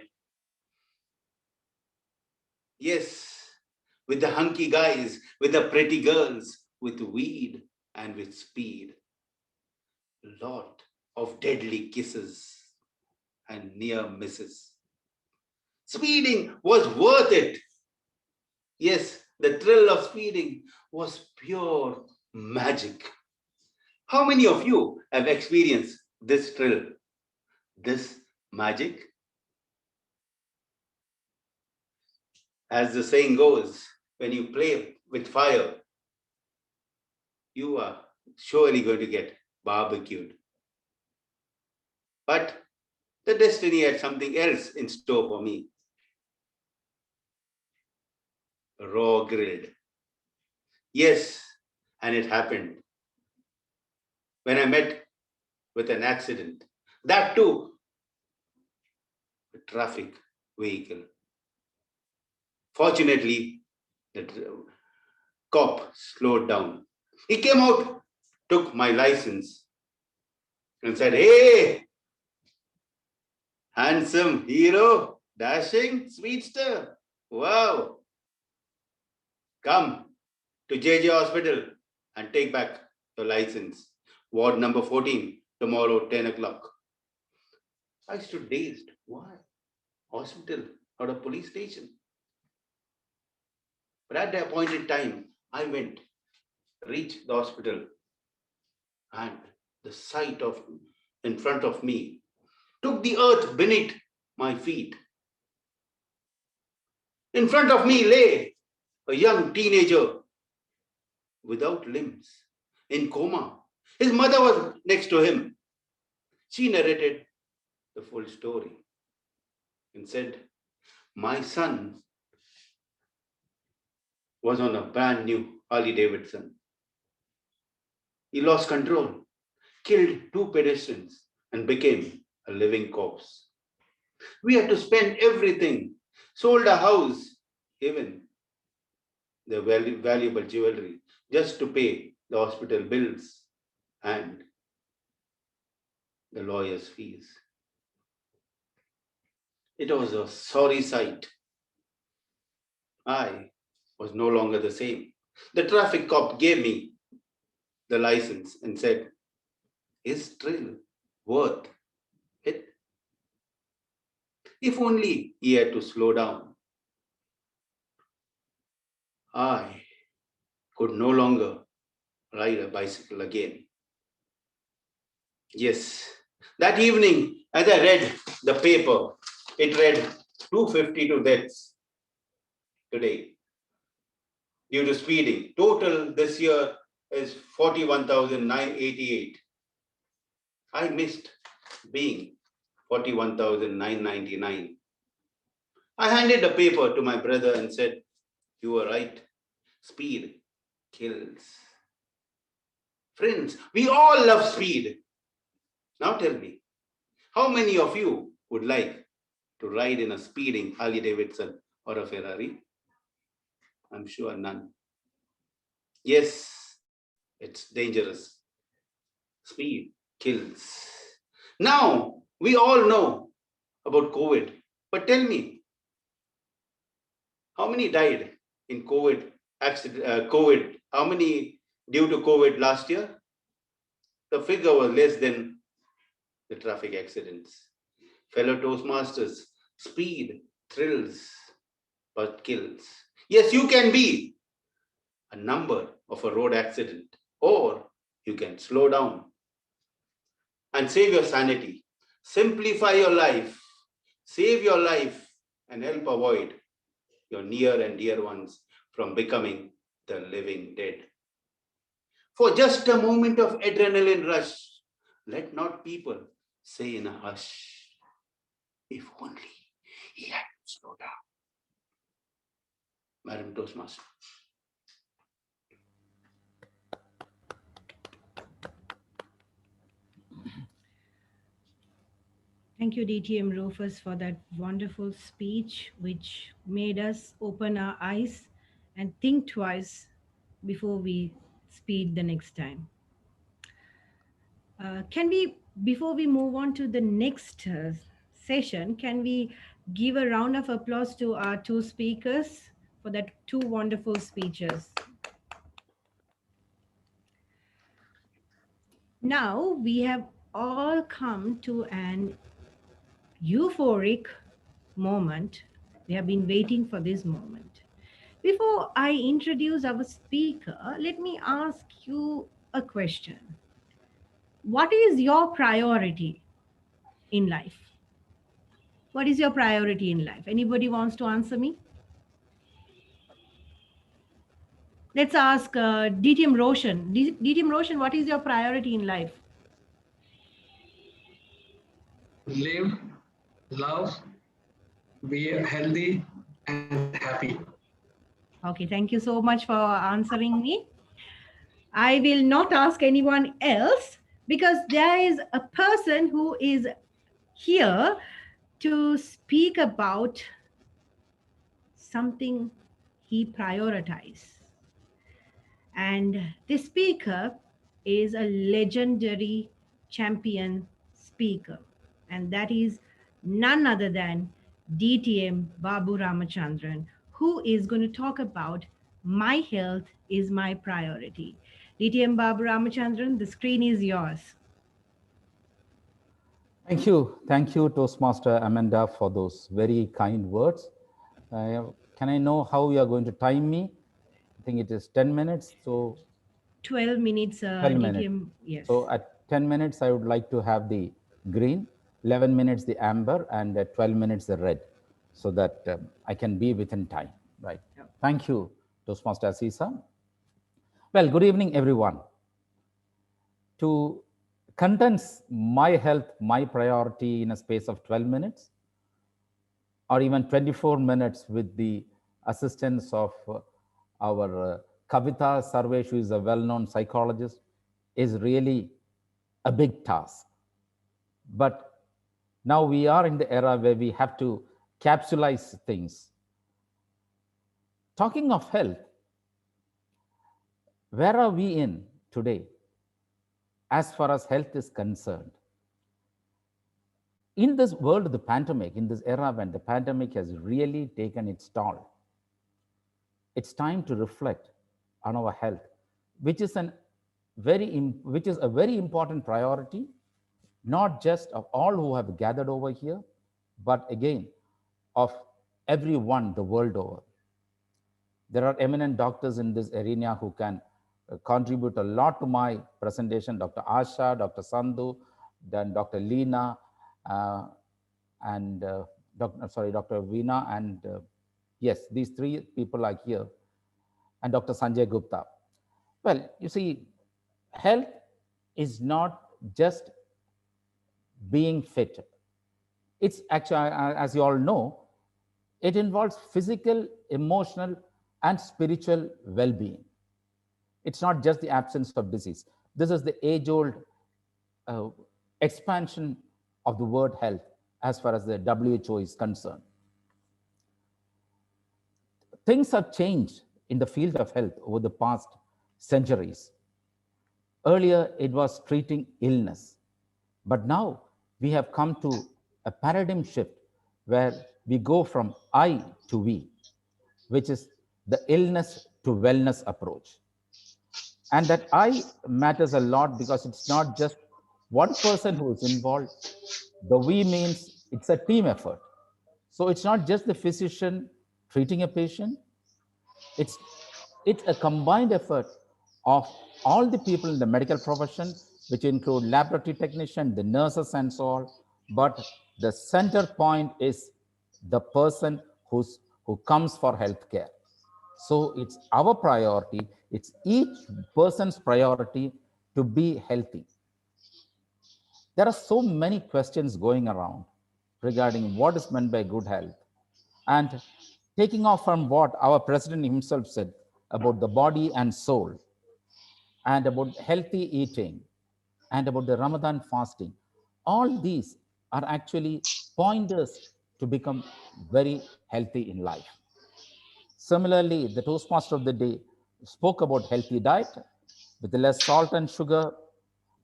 Yes, with the hunky guys, with the pretty girls, with weed and with speed. Lot of deadly kisses and near misses. Speeding was worth it. Yes, the thrill of speeding was pure magic. How many of you have experienced this thrill, this magic? As the saying goes, when you play with fire, you are surely going to get barbecued. But the destiny had something else in store for me. Raw grilled. Yes, and it happened. When I met with an accident, that too, a traffic vehicle. Fortunately, the cop slowed down. He came out, took my license, and said, "Hey, handsome hero, dashing speedster, wow. Come to JJ Hospital and take back your license. Ward number 14, tomorrow, 10 o'clock. I stood dazed. Why? Hospital, not a police station. But at the appointed time, I went, reached the hospital, and the sight of in front of me took the earth beneath my feet. In front of me lay a young teenager without limbs, in coma. His mother was next to him. She narrated the full story and said, "My son was on a brand new Harley Davidson. He lost control, killed 2 pedestrians, and became a living corpse. We had to spend everything, sold a house, even the valuable jewelry, just to pay the hospital bills and the lawyer's fees. It was a sorry sight. I was no longer the same. The traffic cop gave me the license and said, "Is thrill worth it?" If only he had to slow down. I could no longer ride a bicycle again. Yes, that evening, as I read the paper, it read 252 deaths today due to speeding. Total this year is 41,988. I missed being 41,999. I handed the paper to my brother and said, "You were right. Speed kills." Friends, we all love speed. Now tell me, how many of you would like to ride in a speeding Harley Davidson or a Ferrari? I'm sure none. Yes, it's dangerous. Speed kills. Now, we all know about COVID, but tell me, how many died in COVID accident? How many due to COVID last year? The figure was less than the traffic accidents. Fellow Toastmasters, speed thrills but kills. Yes, you can be a number of a road accident, or you can slow down and save your sanity. Simplify your life, save your life, and help avoid your near and dear ones from becoming the living dead. For just a moment of adrenaline rush, let not people say in a hush, "If only he had to slow down." Madam Toastmaster. Thank you, DTM Rufus, for that wonderful speech, which made us open our eyes and think twice before we speed the next time. Before we move on to the next session, can we give a round of applause to our 2 speakers for that 2 wonderful speeches? Now we have all come to an euphoric moment. We have been waiting for this moment. Before I introduce our speaker, let me ask you a question. What is your priority in life? What is your priority in life? Anybody wants to answer me? Let's ask DTM Roshan. DTM Roshan, what is your priority in life? Live, love, be healthy and happy. Okay, thank you so much for answering me. I will not ask anyone else because there is a person who is here to speak about something he prioritizes. And this speaker is a legendary champion speaker, and that is none other than DTM Babu Ramachandran, who is going to talk about my health is my priority. DTM Babu Ramachandran, the screen is yours. Thank you, Toastmaster Amanda, for those very kind words. Can I know how you are going to time me? I think it is 10 minutes. So 12 minutes, 12 minutes. DTM, yes. So at 10 minutes, I would like to have the green, 11 minutes the amber, and 12 minutes the red, so that I can be within time, right? Yeah. Thank you, Toastmaster Asisa. Well, good evening, everyone. To condense my health, my priority in a space of 12 minutes, or even 24 minutes with the assistance of our Kavita Sarvesh, who is a well-known psychologist, is really a big task. But now we are in the era where we have to capsulize things. Talking of health, where are we in today as far as health is concerned? In this world of the pandemic, in this era when the pandemic has really taken its toll, it's time to reflect on our health, which is a very important priority, not just of all who have gathered over here, but again, of everyone the world over. There are eminent doctors in this arena who can contribute a lot to my presentation: Dr. Asha, Dr. Sandhu, then Dr. Leena, and Dr. Veena, and yes, these three people are here, and Dr. Sanjay Gupta. Well, you see, health is not just being fit. It's actually, as you all know, it involves physical, emotional, and spiritual well-being. It's not just the absence of disease. This is the age-old expansion of the word health as far as the WHO is concerned. Things have changed in the field of health over the past centuries. Earlier, it was treating illness, but now we have come to a paradigm shift where we go from I to we, which is the illness to wellness approach. And that I matters a lot because it's not just one person who is involved. The we means it's a team effort. So it's not just the physician treating a patient. It's a combined effort of all the people in the medical profession, which include laboratory technicians, the nurses, and so on. But the center point is the person who comes for healthcare. So it's our priority, it's each person's priority to be healthy. There are so many questions going around regarding what is meant by good health. And taking off from what our president himself said about the body and soul, and about healthy eating, and about the Ramadan fasting, all these are actually pointers to become very healthy in life. Similarly, the Toastmaster of the day spoke about healthy diet with less salt and sugar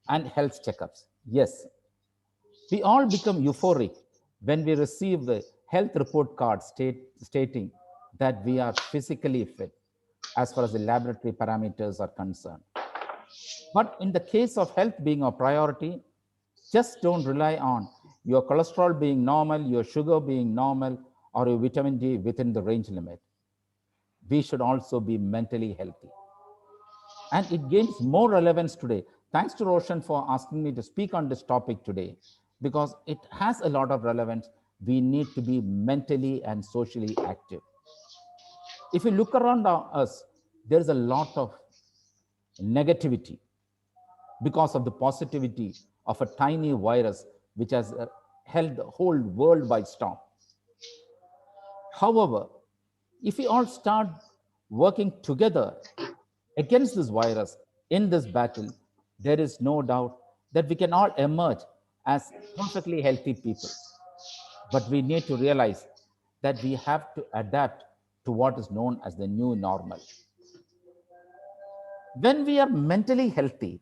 and health checkups. Yes, we all become euphoric when we receive the health report card stating that we are physically fit as far as the laboratory parameters are concerned. But in the case of health being a priority, just don't rely on your cholesterol being normal, your sugar being normal, or your vitamin D within the range limit. We should also be mentally healthy. And it gains more relevance today. Thanks to Roshan for asking me to speak on this topic today, because it has a lot of relevance. We need to be mentally and socially active. If you look around us, there's a lot of negativity because of the positivity of a tiny virus which has held the whole world by storm. However, if we all start working together against this virus in this battle, there is no doubt that we can all emerge as perfectly healthy people. But we need to realize that we have to adapt to what is known as the new normal. When we are mentally healthy,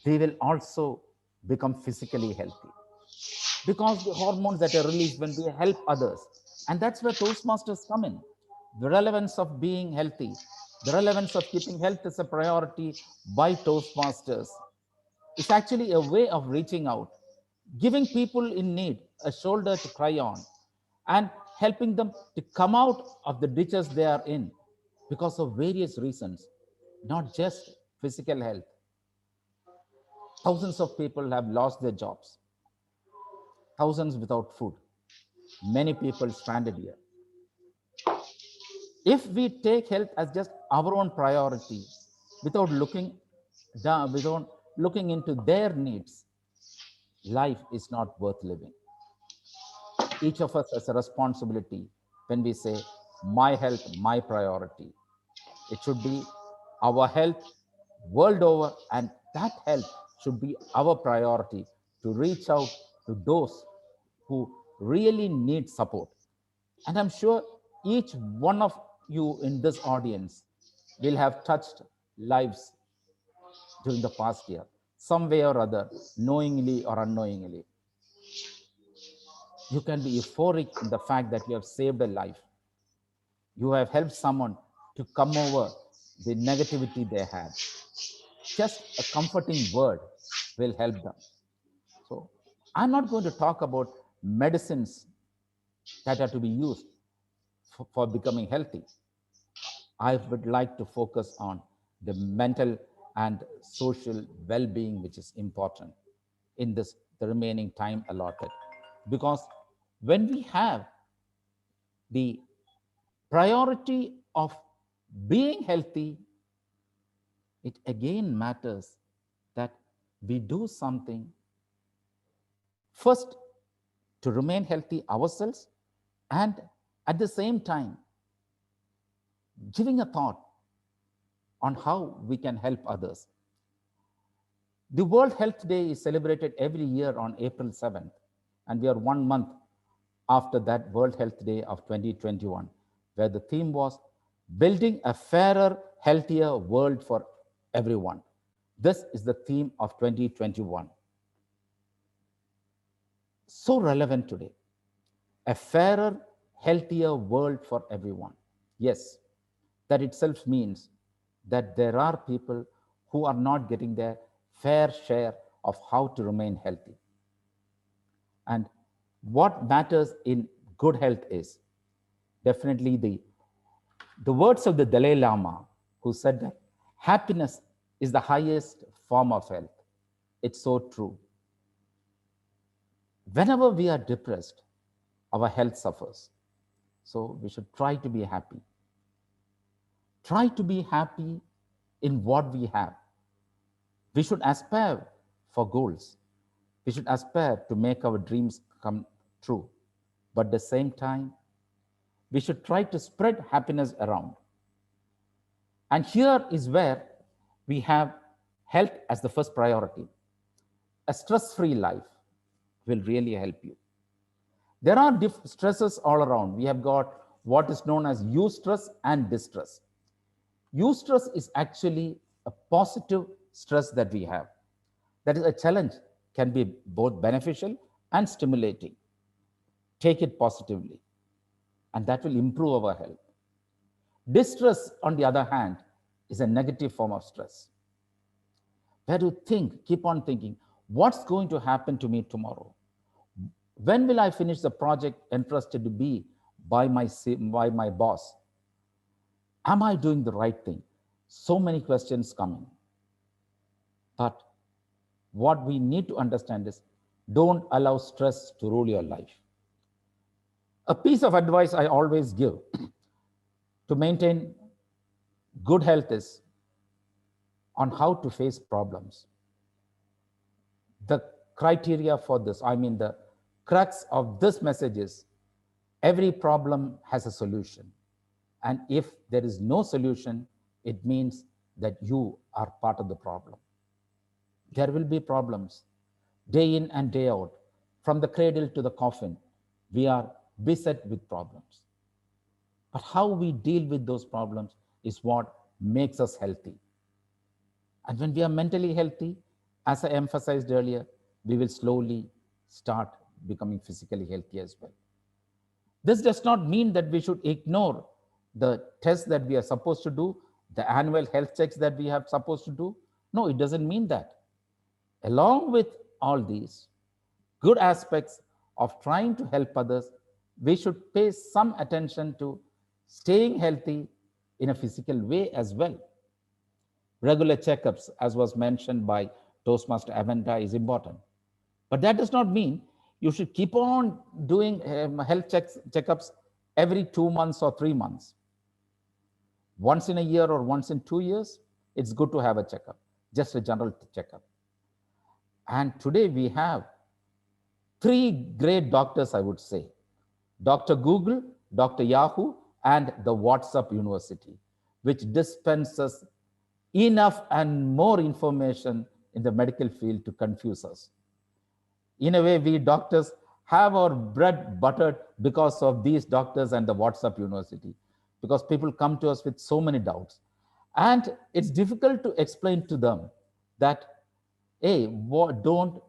we will also become physically healthy, because the hormones that are released when we help others, and that's where Toastmasters come in. The relevance of being healthy, the relevance of keeping health as a priority by Toastmasters is actually a way of reaching out, giving people in need a shoulder to cry on, and helping them to come out of the ditches they are in because of various reasons, not just physical health. Thousands of people have lost their jobs, thousands without food, many people stranded here. If we take health as just our own priority without looking down, without looking into their needs, life is not worth living. Each of us has a responsibility when we say, my health, my priority. It should be our health world over, and that help should be our priority to reach out to those who really need support. And I'm sure each one of you in this audience will have touched lives during the past year, some way or other, knowingly or unknowingly. You can be euphoric in the fact that you have saved a life. You have helped someone to come over the negativity they had. Just a comforting word will help them. So I'm not going to talk about medicines that are to be used for becoming healthy. I would like to focus on the mental and social well-being, which is important in the remaining time allotted. Because when we have the priority of being healthy, it again matters that we do something first to remain healthy ourselves, and at the same time giving a thought on how we can help others. The World Health Day is celebrated every year on April 7th, and we are 1 month after that World Health Day of 2021, where the theme was building a fairer, healthier world for everyone. This is the theme of 2021. So relevant today. A fairer, healthier world for everyone. Yes, that itself means that there are people who are not getting their fair share of how to remain healthy. And what matters in good health is definitely the words of the Dalai Lama, who said that happiness is the highest form of health. It's so true. Whenever we are depressed, our health suffers. So we should try to be happy. Try to be happy in what we have. We should aspire for goals. We should aspire to make our dreams come true. But at the same time, we should try to spread happiness around. And here is where we have health as the first priority. A stress-free life will really help you. There are stresses all around. We have got what is known as eustress and distress. Eustress is actually a positive stress that we have. That is, a challenge can be both beneficial and stimulating. Take it positively, and that will improve our health. Distress, on the other hand, is a negative form of stress, where you keep on thinking, what's going to happen to me tomorrow? When will I finish the project entrusted to me by my boss? Am I doing the right thing? So many questions coming. But what we need to understand is, don't allow stress to rule your life. A piece of advice I always give to maintain good health is on how to face problems. The criteria for this, the crux of this message is, every problem has a solution. And if there is no solution, it means that you are part of the problem. There will be problems day in and day out. From the cradle to the coffin, we are beset with problems. But how we deal with those problems is what makes us healthy. And when we are mentally healthy, as I emphasized earlier, we will slowly start becoming physically healthy as well. This does not mean that we should ignore the tests that we are supposed to do, the annual health checks that we are supposed to do. No, it doesn't mean that. Along with all these good aspects of trying to help others, we should pay some attention to staying healthy in a physical way as well. Regular checkups, as was mentioned by Toastmaster Amanda, is important. But that does not mean you should keep on doing health checkups every 2 months or 3 months. Once in a year or once in 2 years, it's good to have a checkup, just a general checkup. And today we have 3 great doctors, I would say: Dr. Google, Dr. Yahoo, and the WhatsApp University, which dispenses enough and more information in the medical field to confuse us. In a way, we doctors have our bread buttered because of these doctors and the WhatsApp University, because people come to us with so many doubts. And it's difficult to explain to them that, hey, don't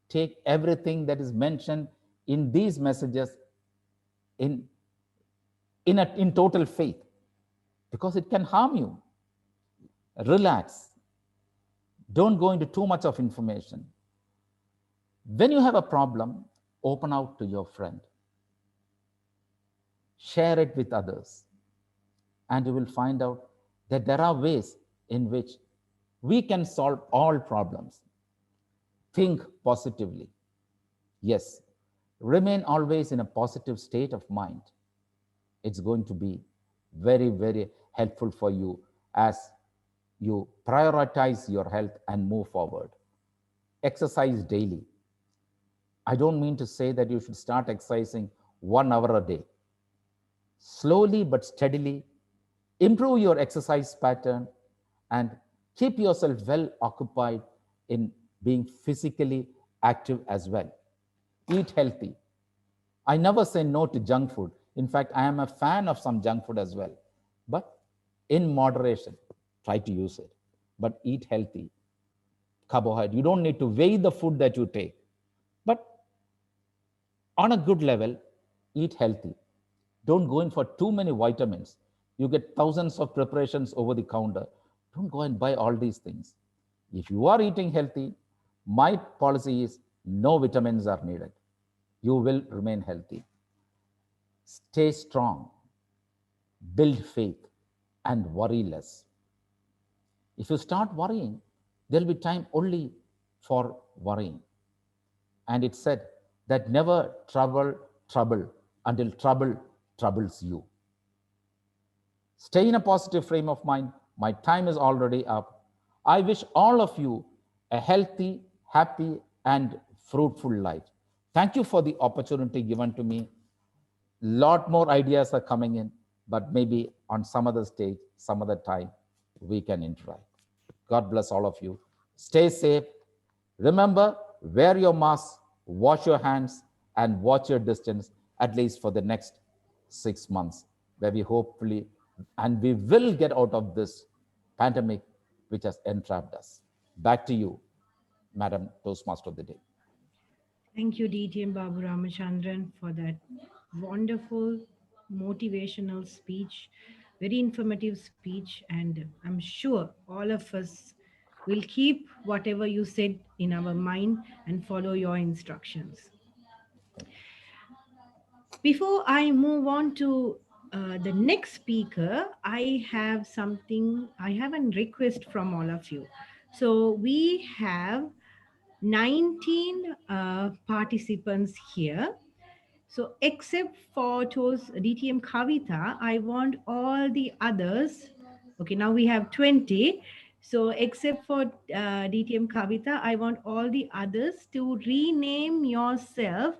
take everything that is mentioned in these messages in total faith, because it can harm you. Relax. Don't go into too much of information. When you have a problem, open out to your friend. Share it with others. And you will find out that there are ways in which we can solve all problems. Think positively. Yes, remain always in a positive state of mind. It's going to be very, very helpful for you as you prioritize your health and move forward. Exercise daily. I don't mean to say that you should start exercising 1 hour a day. Slowly but steadily, improve your exercise pattern and keep yourself well occupied in being physically active as well. Eat healthy. I never say no to junk food. In fact, I am a fan of some junk food as well. But in moderation, try to use it. But eat healthy. Carbohydrate. You don't need to weigh the food that you take. But on a good level, eat healthy. Don't go in for too many vitamins. You get thousands of preparations over the counter. Don't go and buy all these things. If you are eating healthy, my policy is no vitamins are needed. You will remain healthy. Stay strong, build faith, and worry less. If you start worrying, there'll be time only for worrying. And it said that never trouble until trouble troubles you. Stay in a positive frame of mind. My time is already up. I wish all of you a healthy, happy, and fruitful life. Thank you for the opportunity given to me. Lot more ideas are coming in, but maybe on some other stage, some other time, we can interact. God bless all of you. Stay safe. Remember, wear your mask, wash your hands, and watch your distance, at least for the next 6 months, where we hopefully, and we will get out of this pandemic which has entrapped us. Back to you, Madam Toastmaster of the Day. Thank you, DTM Babu Ramachandran, for that wonderful motivational speech, very informative speech, and I'm sure all of us will keep whatever you said in our mind and follow your instructions. Before I move on to the next speaker, I have a request from all of you. So we have 19 participants here. So except for DTM Kavita, I want all the others. Okay, now we have 20. So except for DTM Kavita, I want all the others to rename yourself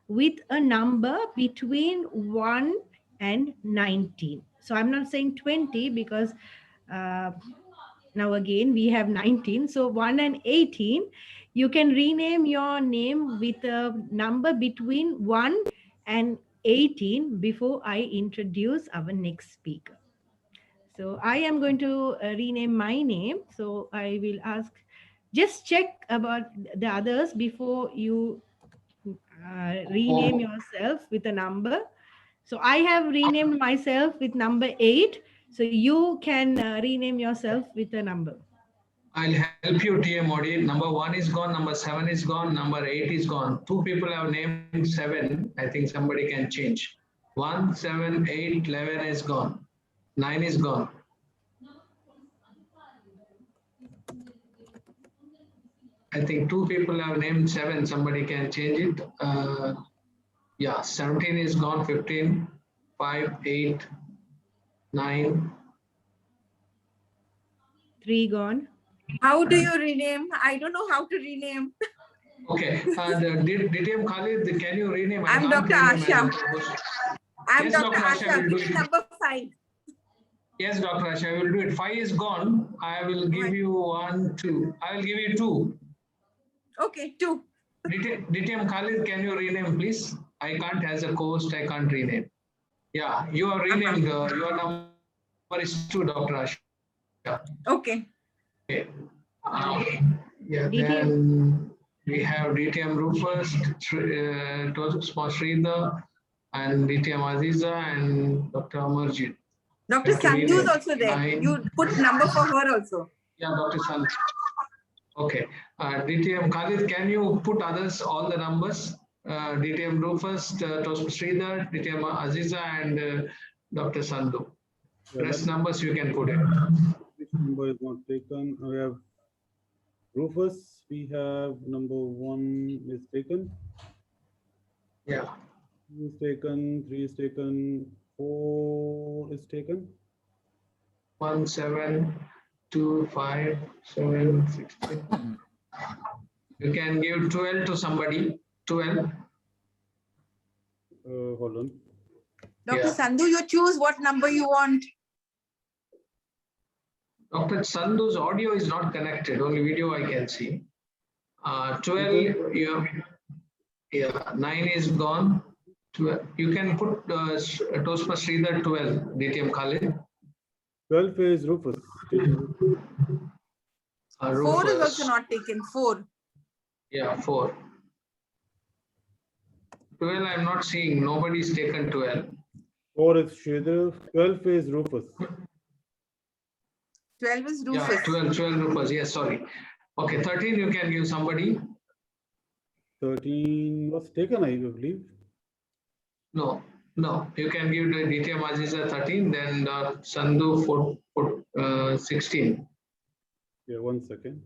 with a number between 1 and 19. So I'm not saying 20 because now again we have 19. So 1 and 18, you can rename your name with a number between 1 and 18 before I introduce our next speaker. So I am going to rename my name. So I will ask, just check about the others before you rename yourself with a number. So I have renamed myself with number 8. So you can rename yourself with a number. I'll help you, TM Modi. Number 1 is gone, number 7 is gone, number 8 is gone. 2 people have named 7. I think somebody can change. 1, 7, 8, 11 is gone. 9 is gone. I think 2 people have named 7. Somebody can change it. Yeah, 17 is gone, 15, 5, 8, 9. 3 gone. How do you rename? I don't know how to rename. Okay, DTM Khalid, can you rename? I'm Dr. Asha. I'm Yes, Dr. Asha Asha, will do which it. number 5? Yes, Dr. Ash, I will do it. 5 is gone. I will give you 1, 2. I will give you 2. Okay, 2. DTM Khalid, can you rename, please? I can't, as a host, I can't rename. Yeah, you are renamed. Your number is 2, Dr. Ash. Okay. Okay. Yeah, then we have DTM Rufus, Sridhar, and DTM Aziza, and Dr. Amarjit. Dr. Sandhu is also there. 9. You put number for her also. Yeah, Dr. Sandhu. Okay. DTM Khalid, can you put others, all the numbers? DTM Rufus, Sridhar, DTM Aziza, and Dr. Sandhu. Rest numbers you can put it. Which number is not taken? We have Rufus. We have number 1 is taken. Yeah. 2 is taken. 3 is taken. 4 is taken. 1, 7, 2, 5, 7, 16. You can give 12 to somebody. 12. Hold on. Dr. Sandhu, you choose what number you want. Dr. Sandhu's audio is not connected. Only video I can see. 12. Yeah. 9 is gone. 12. You can put Toastmaster Sridhar 12. DTM Khalid. 12 is Rufus. 4 is also not taken. 4. Yeah, 4. 12 I'm not seeing. Nobody's taken 12. 4 is Sridhar. 12 is Rufus. 12 is Rufus. Yeah, 12 Rufus. Yes, sorry. Okay, 13 you can give somebody. 13 was taken, I believe. No. You can give the DTM Aziza 13, then Sandhu 16. Yeah, 1 second.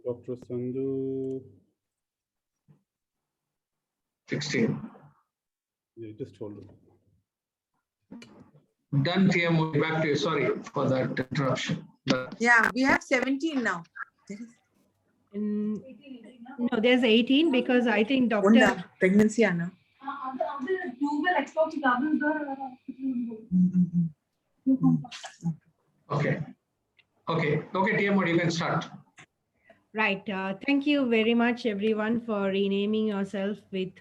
Dr. Sandhu 16. Yeah, just hold on. Done, TM, will be back to you. Sorry for that interruption. Yeah, we have 17 now. No, there's 18 because I think Dr. Pregnancy, Anna. Okay, TM, you can start. Right. Thank you very much, everyone, for renaming yourself with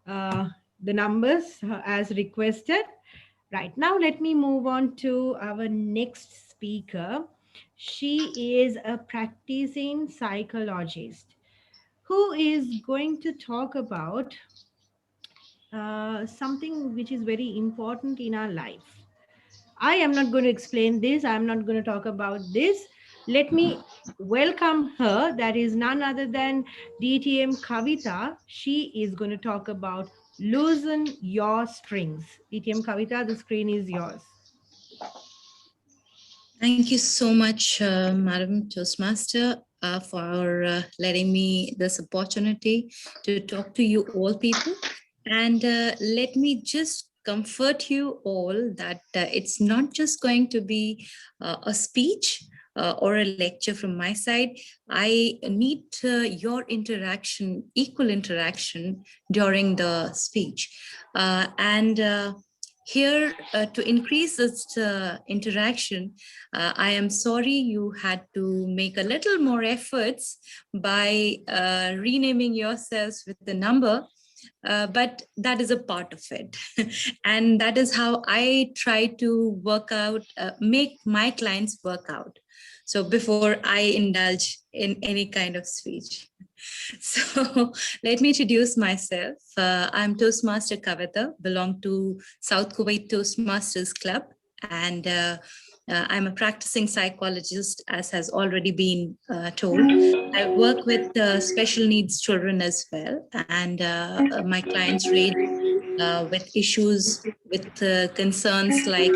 the numbers as requested. Right. Now, let me move on to our next speaker. She is a practicing psychologist who is going to talk about something which is very important in our life. I am not going to explain this. I'm not going to talk about this. Let me welcome her. That is none other than DTM Kavita. She is going to talk about loosen your strings. DTM Kavita, the screen is yours. Thank you so much, Madam Toastmaster, for letting me this opportunity to talk to you all people. And let me just comfort you all that it's not just going to be a speech or a lecture from my side. I need your interaction, equal interaction during the speech. Here, to increase this interaction, I am sorry you had to make a little more efforts by renaming yourselves with the number, but that is a part of it. And that is how I try to work out, make my clients work out. So before I indulge in any kind of speech. So let me introduce myself. I'm Toastmaster Kavita, belong to South Kuwait Toastmasters Club, and I'm a practicing psychologist, as has already been told. I work with special needs children as well, and my clients range with issues, with concerns like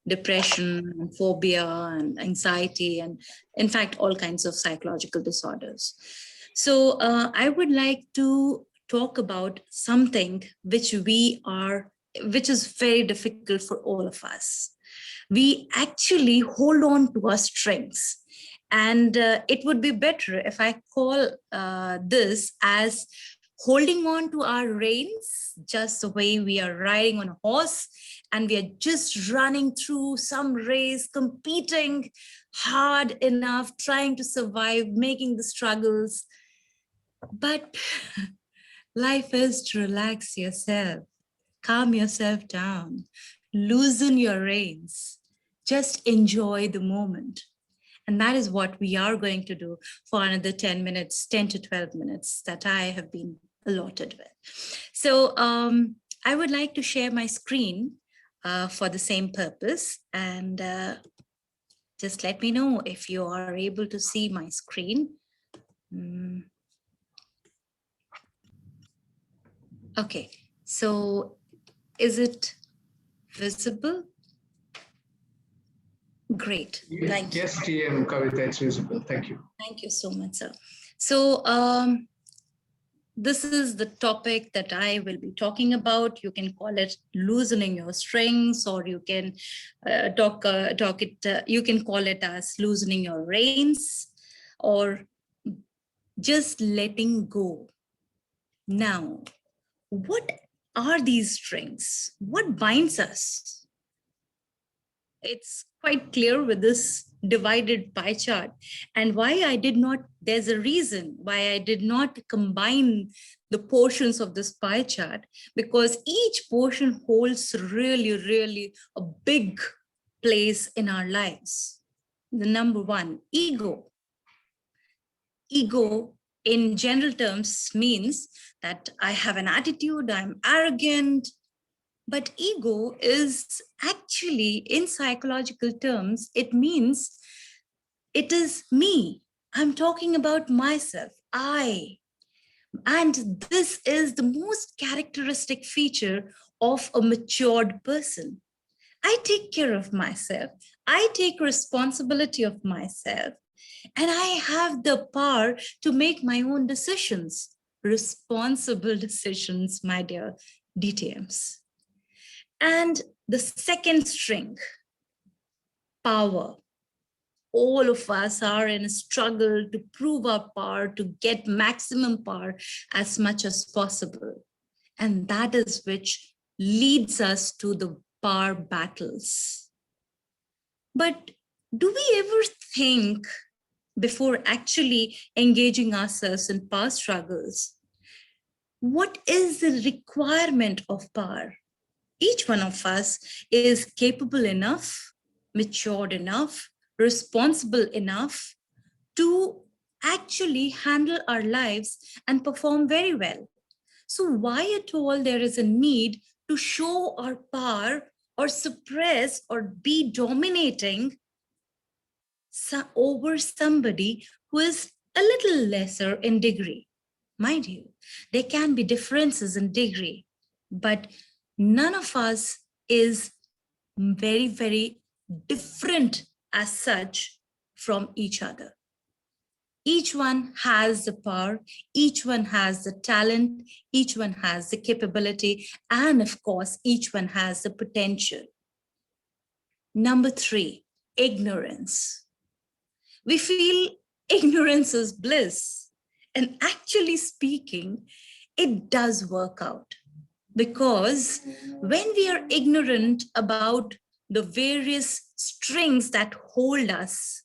depression, phobia, and anxiety, and in fact, all kinds of psychological disorders. So I would like to talk about something which is very difficult for all of us. We actually hold on to our strengths. And it would be better if I call this as holding on to our reins, just the way we are riding on a horse and we are just running through some race, competing hard enough, trying to survive, making the struggles. But life is to relax yourself, calm yourself down, loosen your reins, just enjoy the moment. And that is what we are going to do for another 10 minutes, 10 to 12 minutes that I have been allotted with. So I would like to share my screen for the same purpose. And just let me know if you are able to see my screen. Okay, so is it visible? Great, thank you. Yes, TM Kavita, it's visible. Thank you. Thank you so much, sir. So this is the topic that I will be talking about. You can call it loosening your strings, or you can you can call it as loosening your reins, or just letting go. Now, what are these strings? What binds us? It's quite clear with this divided pie chart, and why I did not, there's a reason why I did not combine the portions of this pie chart, because each portion holds really a big place in our lives. The number one, ego. Ego in general terms means that I have an attitude, I'm arrogant. But ego is actually, in psychological terms, it means it is me. I'm talking about myself, I. And this is the most characteristic feature of a matured person. I take care of myself. I take responsibility of myself. And I have the power to make my own decisions, responsible decisions, my dear DTMs. And the second string, power. All of us are in a struggle to prove our power, to get maximum power as much as possible. And that is which leads us to the power battles. But do we ever think, before actually engaging ourselves in power struggles, what is the requirement of power? Each one of us is capable enough, matured enough, responsible enough to actually handle our lives and perform very well. So why at all there is a need to show our power or suppress or be dominating over somebody who is a little lesser in degree? Mind you, there can be differences in degree, but none of us is very different as such from each other. Each one has the power, each one has the talent, each one has the capability, and of course, each one has the potential. Number 3, ignorance. We feel ignorance is bliss, and actually speaking, it does work out. Because when we are ignorant about the various strings that hold us,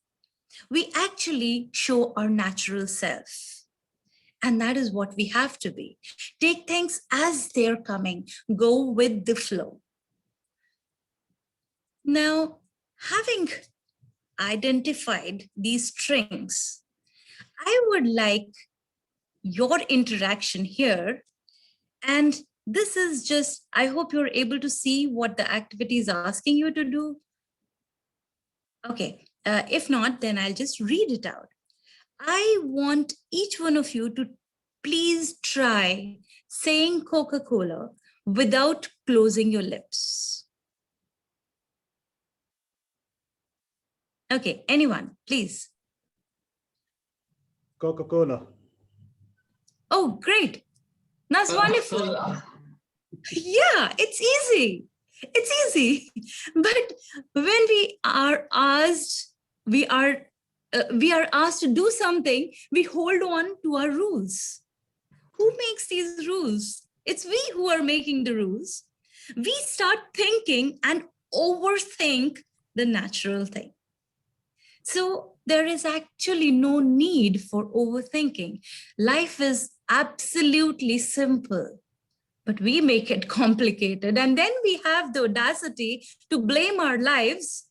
we actually show our natural self. And that is what we have to be. Take things as they're coming, go with the flow. Now, having identified these strings, I would like your interaction here. And this is just, I hope you're able to see what the activity is asking you to do. Okay, if not, then I'll just read it out. I want each one of you to please try saying Coca-Cola without closing your lips. Okay, anyone, please. Coca-Cola. Oh, great. That's wonderful. Yeah, it's easy. It's easy. But when we are asked to do something, we hold on to our rules. Who makes these rules? It's we who are making the rules. We start thinking and overthink the natural thing. So there is actually no need for overthinking. Life is absolutely simple, but we make it complicated. And then we have the audacity to blame our lives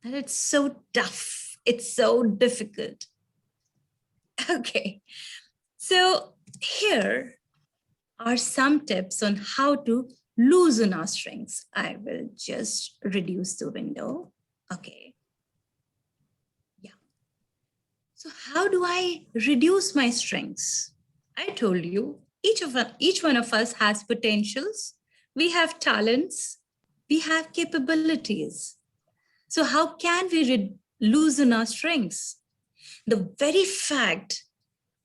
that it's so tough, it's so difficult. Okay, so here are some tips on how to loosen our strings. I will just reduce the window. Okay. Yeah. So how do I reduce my strings? I told you, each one of us has potentials. We have talents. We have capabilities. So how can we loosen our strings? The very fact,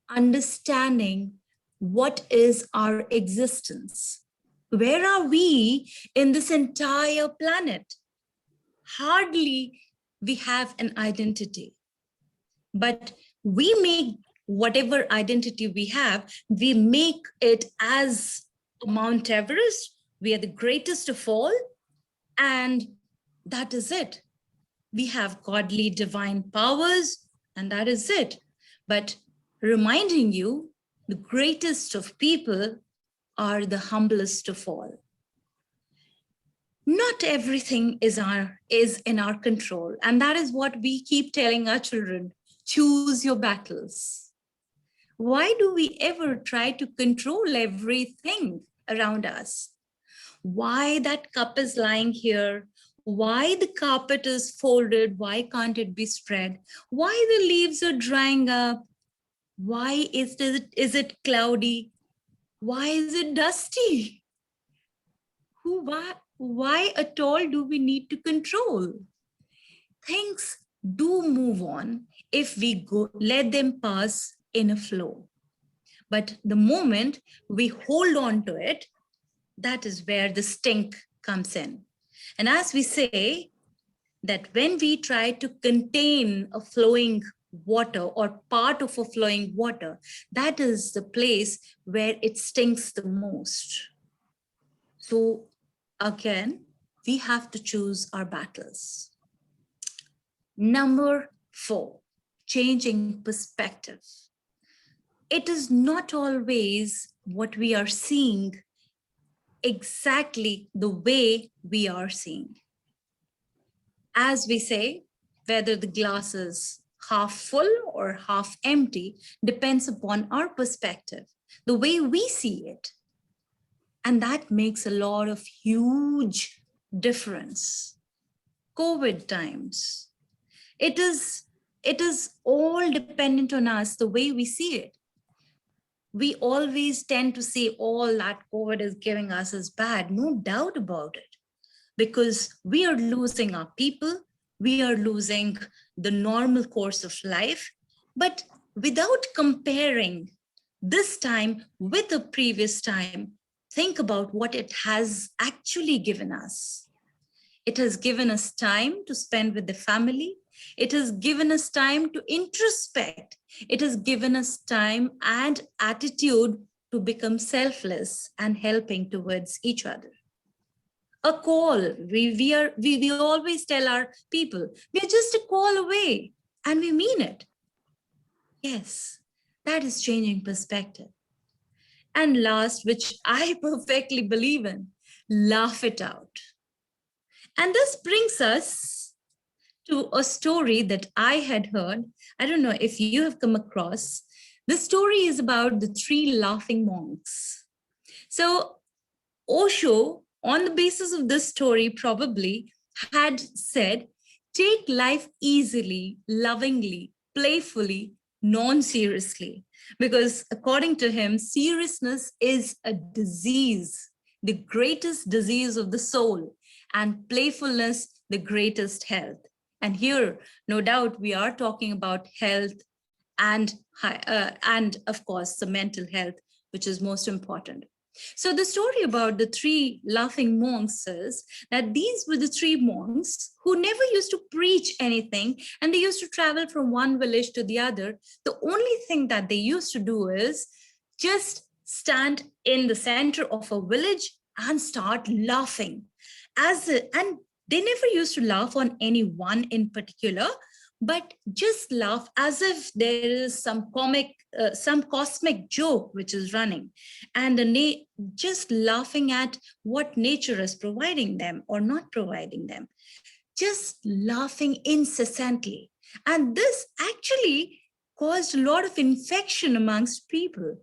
understanding what is our existence. Where are we in this entire planet? Hardly we have an identity, but we make whatever identity we have, we make it as Mount Everest. We are the greatest of all, and that is it. We have godly divine powers, and that is it. But reminding you, the greatest of people are the humblest of all. Not everything is in our control. And that is what we keep telling our children. Choose your battles. Why do we ever try to control everything around us? Why that cup is lying here? Why the carpet is folded? Why can't it be spread? Why the leaves are drying up? Why is it cloudy? Why is it dusty? Why at all do we need to control? Things do move on if we let them pass in a flow. But the moment we hold on to it, that is where the stink comes in. And as we say, that when we try to contain a flowing water or part of a flowing water, that is the place where it stinks the most. So again, we have to choose our battles. Number 4, changing perspective. It is not always what we are seeing exactly the way we are seeing. As we say, whether the glass is half full or half empty depends upon our perspective, the way we see it. And that makes a lot of huge difference. COVID times, it is all dependent on us, the way we see it. We always tend to say all that COVID is giving us is bad, no doubt about it. Because we are losing our people, we are losing the normal course of life, but without comparing this time with the previous time, think about what it has actually given us. It has given us time to spend with the family. It has given us time to introspect. It has given us time and attitude to become selfless and helping towards each other. A call, we always tell our people, we're just a call away, and we mean it. Yes, that is changing perspective. And last, which I perfectly believe in, laugh it out. And this brings us to a story that I had heard. I don't know if you have come across. The story is about the 3 laughing monks. So Osho, on the basis of this story, probably had said, take life easily, lovingly, playfully, non-seriously. Because according to him, seriousness is a disease, the greatest disease of the soul, and playfulness, the greatest health. And here, no doubt, we are talking about health and of course, the mental health, which is most important. So the story about the 3 laughing monks is that these were the 3 monks who never used to preach anything, and they used to travel from one village to the other. The only thing that they used to do is just stand in the center of a village and start laughing. And they never used to laugh on anyone in particular, but just laugh as if there is some cosmic joke which is running, and just laughing at what nature is providing them or not providing them, just laughing incessantly. And this actually caused a lot of infection amongst people.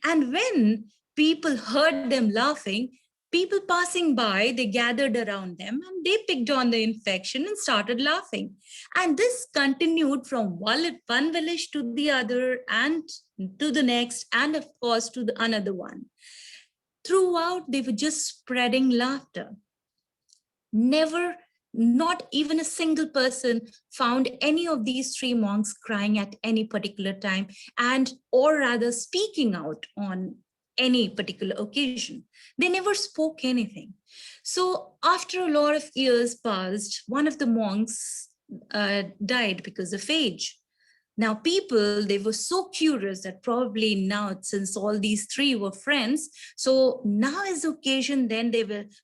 And when people heard them laughing, people passing by, they gathered around them and they picked on the infection and started laughing. And this continued from one village to the other and to the next, and of course to another one. Throughout, they were just spreading laughter. Not even a single person found any of these three monks crying at any particular time, or rather speaking out on any particular occasion. They never spoke anything. So after a lot of years passed, one of the monks died because of age. Now people, they were so curious that probably now, since all these three were friends, so now is the occasion, then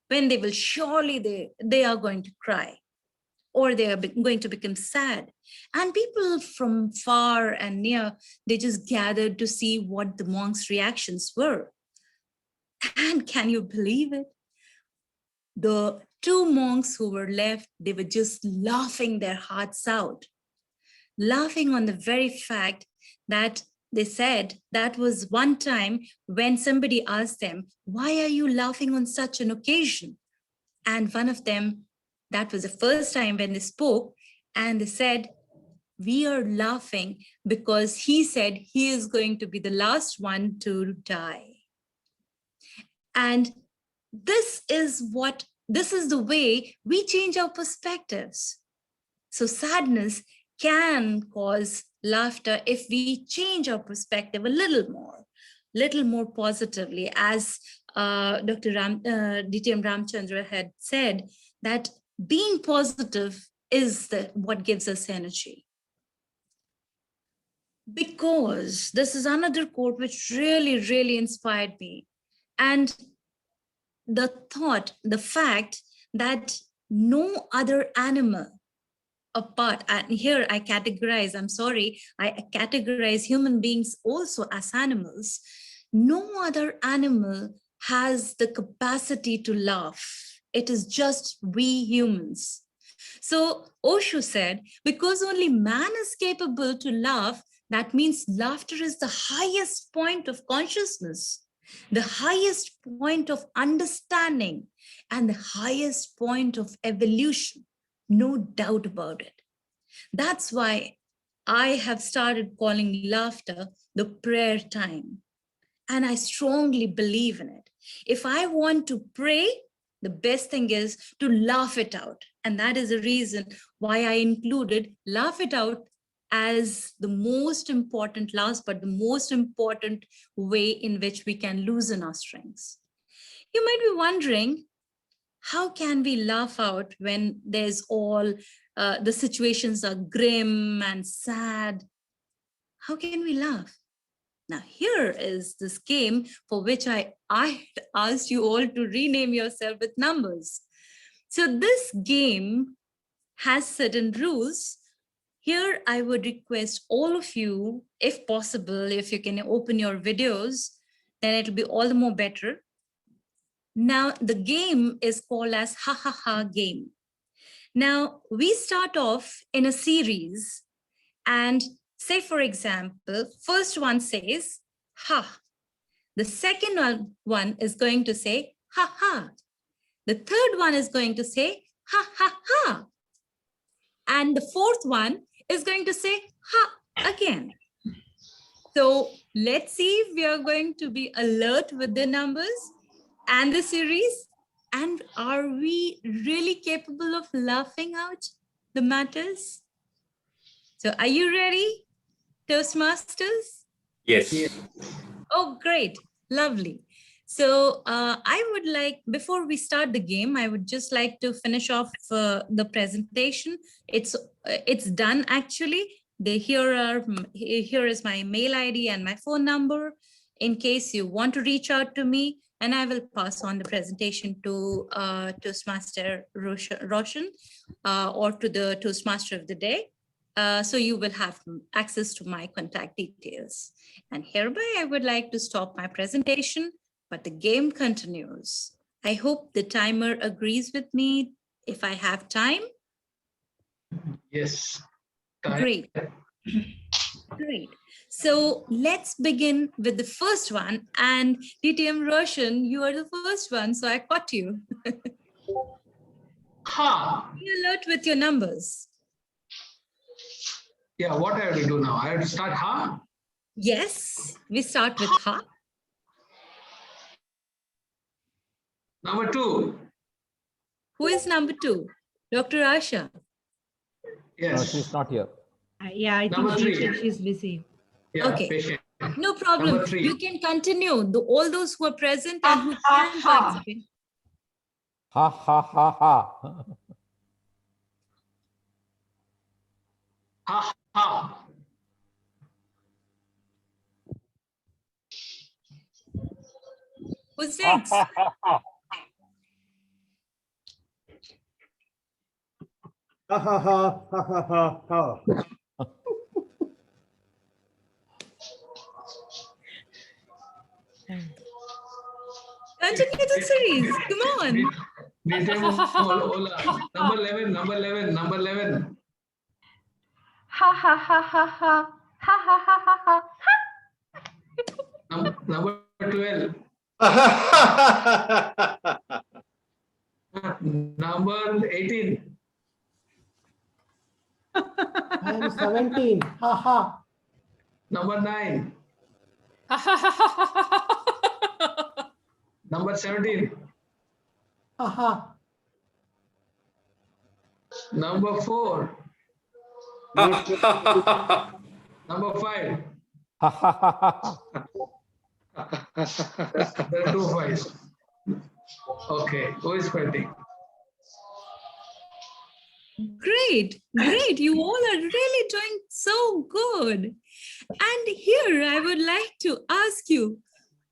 when they will surely they are going to cry, or they are going to become sad. And people from far and near, they just gathered to see what the monks' reactions were. And can you believe it? The two monks who were left, they were just laughing their hearts out, laughing on the very fact that they said that was one time when somebody asked them, why are you laughing on such an occasion? And one of them, that was the first time when they spoke, and they said, we are laughing because he said he is going to be the last one to die. And this is the way we change our perspectives. So sadness can cause laughter if we change our perspective a little more positively, as Dr. DTM Ramchandra had said, that being positive is what gives us energy. Because this is another quote which really, really inspired me. And the fact that no other animal apart, and here I categorize human beings also as animals. No other animal has the capacity to laugh. It is just we humans. So Osho said, because only man is capable to laugh, that means laughter is the highest point of consciousness, the highest point of understanding, and the highest point of evolution. No doubt about it. That's why I have started calling laughter the prayer time. And I strongly believe in it. If I want to pray, the best thing is to laugh it out. And that is the reason why I included laugh it out as the most important, last but the most important way in which we can loosen our strengths. You might be wondering, how can we laugh out when there's all the situations are grim and sad? How can we laugh? Now, here is this game for which I asked you all to rename yourself with numbers. So this game has certain rules. Here, I would request all of you, if possible, if you can open your videos, then it'll be all the more better. Now, the game is called as Hahaha Game. Now, we start off in a series and say, for example, first one says, ha. The second one is going to say, ha ha. The third one is going to say, ha ha ha. And the fourth one is going to say, ha again. So let's see if we are going to be alert with the numbers and the series. And are we really capable of laughing out the matters? So are you ready, Toastmasters? Yes. Oh, great. Lovely. So I would like, before we start the game, I would just like to finish off the presentation. It's done actually. Here is my mail ID and my phone number. in case you want to reach out to me, and I will pass on the presentation to Toastmaster Roshan or to the Toastmaster of the day. So you will have access to my contact details. And hereby, I would like to stop my presentation, but the game continues. I hope the timer agrees with me if I have time. Yes. Great. Great. So let's begin with the first one. And DTM Roshan, you are the first one, so I caught you. Ha! Be alert with your numbers. Yeah, what I have to do now? I have to start ha? Yes, we start with ha. Number 2. Who is number 2? Dr. Asha. Yes. No, she's not here. Yeah, I Number think 3. she's busy. Yeah, Okay. patient. No problem. Number 3. You can continue. All those who are present and who can participate. Ha, ha, ha, ha. Ha, ha. Who's next? Ha ha ha ha ha ha ha. Continue the series. Come on. Number 11, number 11, number 11. Ha ha ha ha ha. Ha ha ha ha ha. Number 12. Number 18. I am 17. Ha ha. Number 9. Number 17. Ha ha. Number 4. Number 5. Ha, ha, ha, ha, ha. There are 2 5s. Okay, who is fighting? Great, great. You all are really doing so good. And here I would like to ask you,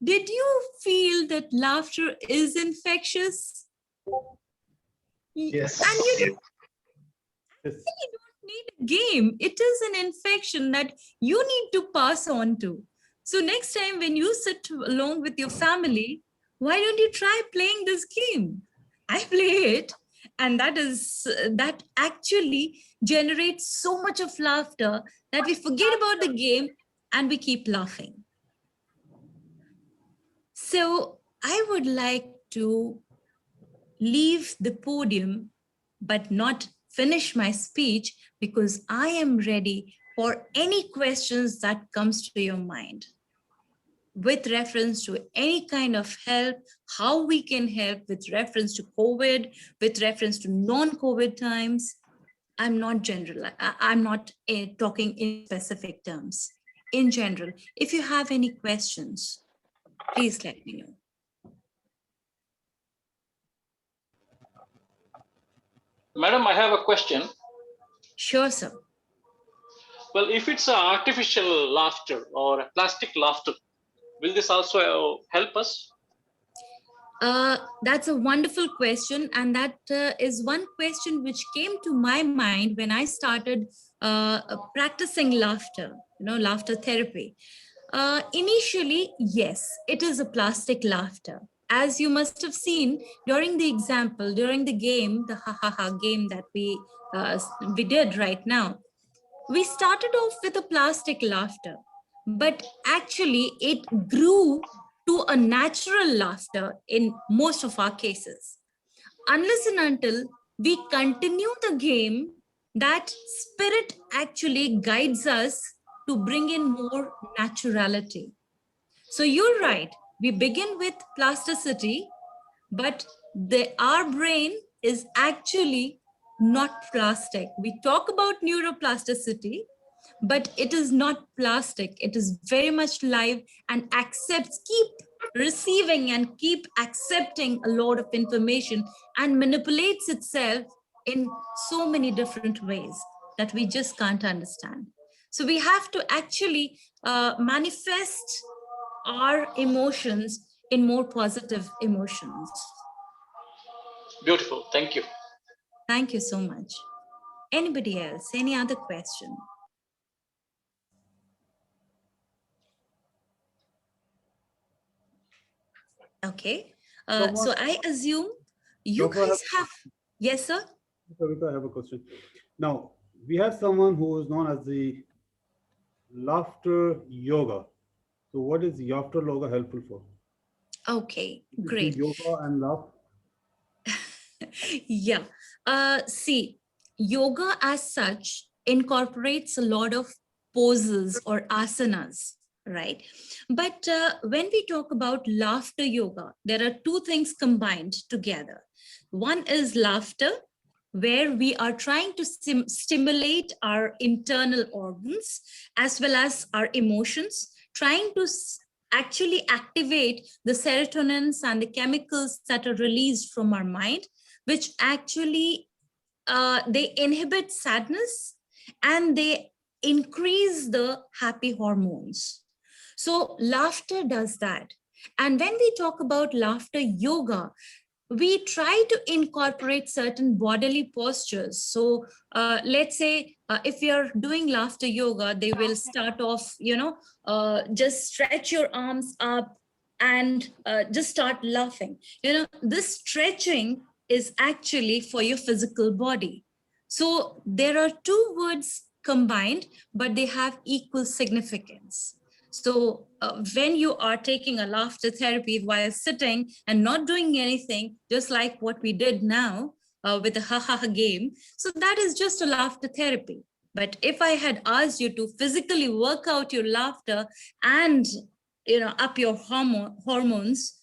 did you feel that laughter is infectious? Yes. And you Yes. don't need a game. It is an infection that you need to pass on to. So next time when you sit along with your family, why don't you try playing this game? I play it, and that actually generates so much of laughter that we forget about the game and we keep laughing. So I would like to leave the podium, but not finish my speech, because I am ready for any questions that comes to your mind with reference to any kind of help, how we can help with reference to COVID, with reference to non-COVID times. I'm not talking in specific terms. In general, if you have any questions, please let me know. Madam, I have a question. Sure, sir. Well, if it's an artificial laughter or a plastic laughter, will this also help us? That's a wonderful question. And that is one question which came to my mind when I started practicing laughter, laughter therapy. Initially, yes, it is a plastic laughter. As you must have seen during the example, during the game, the Hahaha game that we did right now, we started off with a plastic laughter, but actually it grew to a natural laughter in most of our cases. Unless and until we continue the game, that spirit actually guides us to bring in more naturality. So you're right, we begin with plasticity, but our brain is actually not plastic. We talk about neuroplasticity, but it is not plastic. It is very much live and keep receiving and keep accepting a lot of information and manipulates itself in so many different ways that we just can't understand. So we have to actually manifest our emotions in more positive emotions. Beautiful. Thank you. Thank you so much. Anybody else? Any other question? Okay. So I assume you guys have, yes, sir? I have a question. Now, we have someone who is known as the laughter yoga. So what is laughter yoga helpful for? Okay, great. Yoga and laugh. Yeah. See, yoga as such incorporates a lot of poses or asanas, right? But when we talk about laughter yoga, there are two things combined together. One is laughter, where we are trying to stimulate our internal organs as well as our emotions, trying to actually activate the serotonins and the chemicals that are released from our mind, which actually they inhibit sadness and they increase the happy hormones. So laughter does that. And when we talk about laughter yoga, we try to incorporate certain bodily postures. So let's say if you're doing laughter yoga, they will start off, just stretch your arms up and just start laughing. This stretching is actually for your physical body. So there are two words combined, but they have equal significance. So when you are taking a laughter therapy while sitting and not doing anything, just like what we did now with the Hahaha Game, so that is just a laughter therapy. But if I had asked you to physically work out your laughter and up your hormones,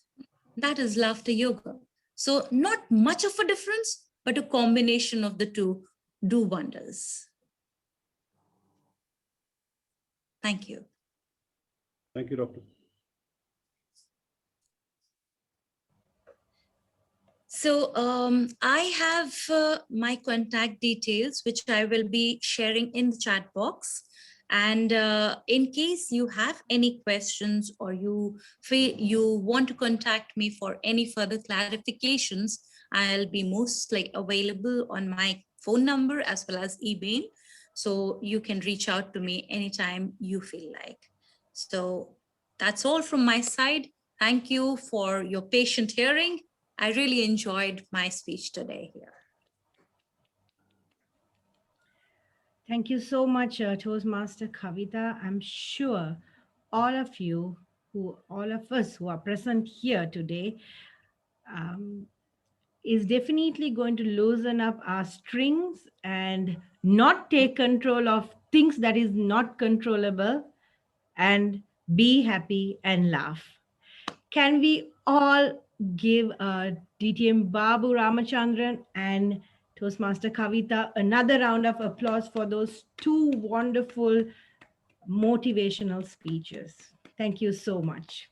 that is laughter yoga. So not much of a difference, but a combination of the two do wonders. Thank you. Thank you, Doctor. So I have my contact details, which I will be sharing in the chat box. And in case you have any questions or you feel you want to contact me for any further clarifications, I'll be mostly available on my phone number as well as email. So you can reach out to me anytime you feel like. So that's all from my side. Thank you for your patient hearing. I really enjoyed my speech today here. Thank you so much, Toastmaster Kavita. I'm sure all of us who are present here today is definitely going to loosen up our strings and not take control of things that is not controllable and be happy and laugh. Can we all give DTM Babu Ramachandran and Toastmaster Kavita another round of applause for those two wonderful motivational speeches? Thank you so much.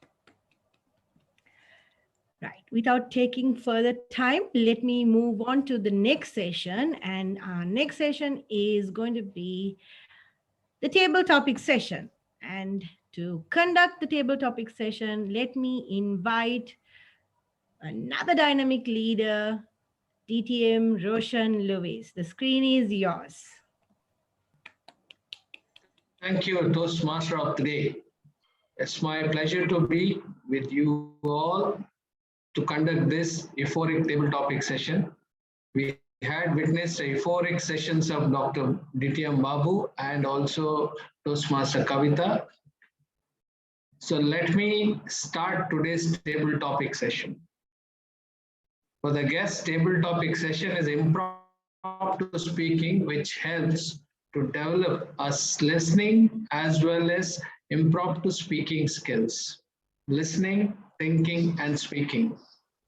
Right, without taking further time, let me move on to the next session. And our next session is going to be the table topic session. And to conduct the table topic session, let me invite another dynamic leader, DTM Roshan Lewis. The screen is yours. Thank you, Toastmaster of the Day. It's my pleasure to be with you all to conduct this euphoric table topic session. We had witnessed euphoric sessions of Dr. DTM Babu and also Toastmaster Kavita. So let me start today's table topic session. For the guest, table topic session is impromptu speaking, which helps to develop us listening as well as impromptu speaking skills. Listening, thinking, and speaking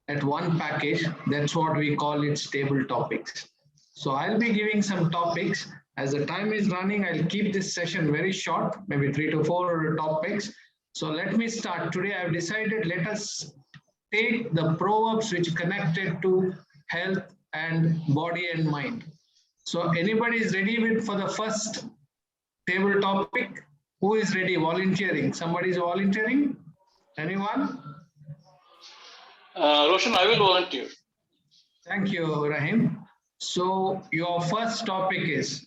at one package. That's what we call it table topics. So I'll be giving some topics. As the time is running, I'll keep this session very short, maybe 3 to 4 topics. So let me start. Today I've decided let us take the proverbs which connected to health and body and mind. So anybody is ready for the first table topic? Who is ready? Volunteering. Somebody is volunteering? Anyone? Roshan, I will volunteer. Thank you, Rahim. So your first topic is,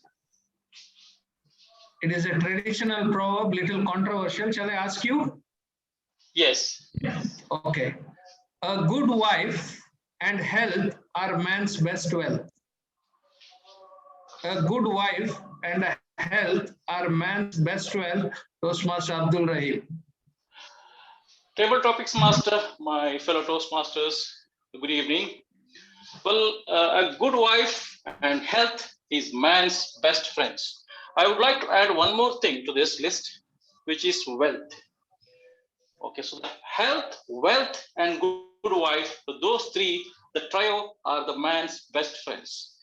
it is a traditional proverb, little controversial. Shall I ask you? Yes. Okay. A good wife and health are man's best wealth. A good wife and health are man's best wealth. Toastmaster Abdul Rahim. Table topics master, my fellow Toastmasters, good evening. Well, a good wife and health is man's best friends. I would like to add one more thing to this list, which is wealth. Okay, so health, wealth, and good wife, those three, the trio are the man's best friends.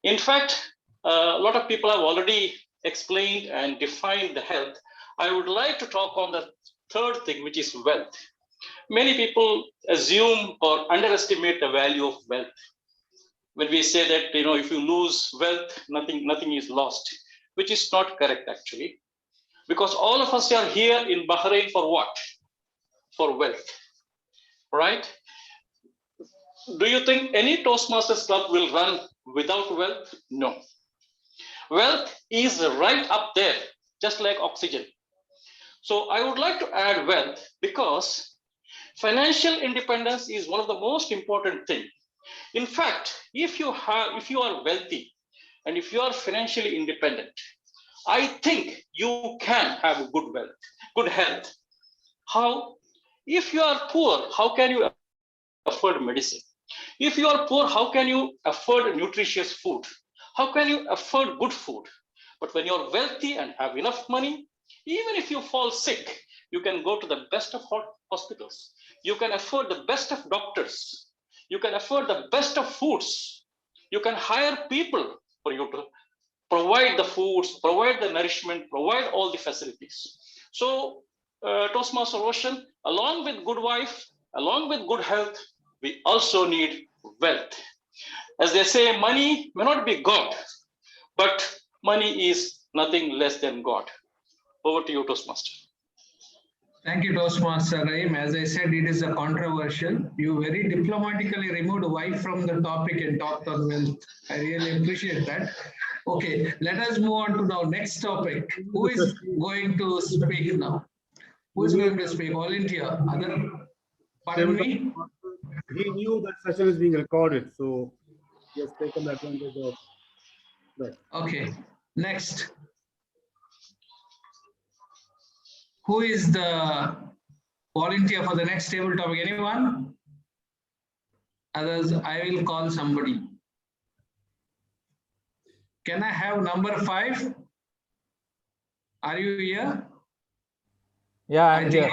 In fact, a lot of people have already explained and defined the health. I would like to talk on the third thing, which is wealth. Many people assume or underestimate the value of wealth. When we say that, if you lose wealth, nothing is lost, which is not correct actually, because all of us are here in Bahrain for what? For wealth, right? Do you think any Toastmasters club will run without wealth? No. Wealth is right up there, just like oxygen. So I would like to add wealth because financial independence is one of the most important things. In fact, if you are wealthy and if you are financially independent, I think you can have good wealth, good health. How? If you are poor, how can you afford medicine? If you are poor, how can you afford nutritious food? How can you afford good food? But when you're wealthy and have enough money, even if you fall sick, you can go to the best of hospitals. You can afford the best of doctors. You can afford the best of foods. You can hire people for you to provide the foods, provide the nourishment, provide all the facilities. So, Toastmaster Roshan, along with good wife, along with good health, we also need wealth. As they say, money may not be God, but money is nothing less than God. Over to you, Toastmaster. Thank you, Toastmaster Rahim. As I said, it is a controversial. You very diplomatically removed wife from the topic and talked on wealth. I really appreciate that. Okay, let us move on to now next topic. Who is going to speak now? Who is going to speak? Volunteer. Pardon me? He knew that session is being recorded, so he has taken advantage of that. Okay, next. Who is the volunteer for the next table topic? Anyone? Others, I will call somebody. Can I have number 5? Are you here? Yeah, I'm here.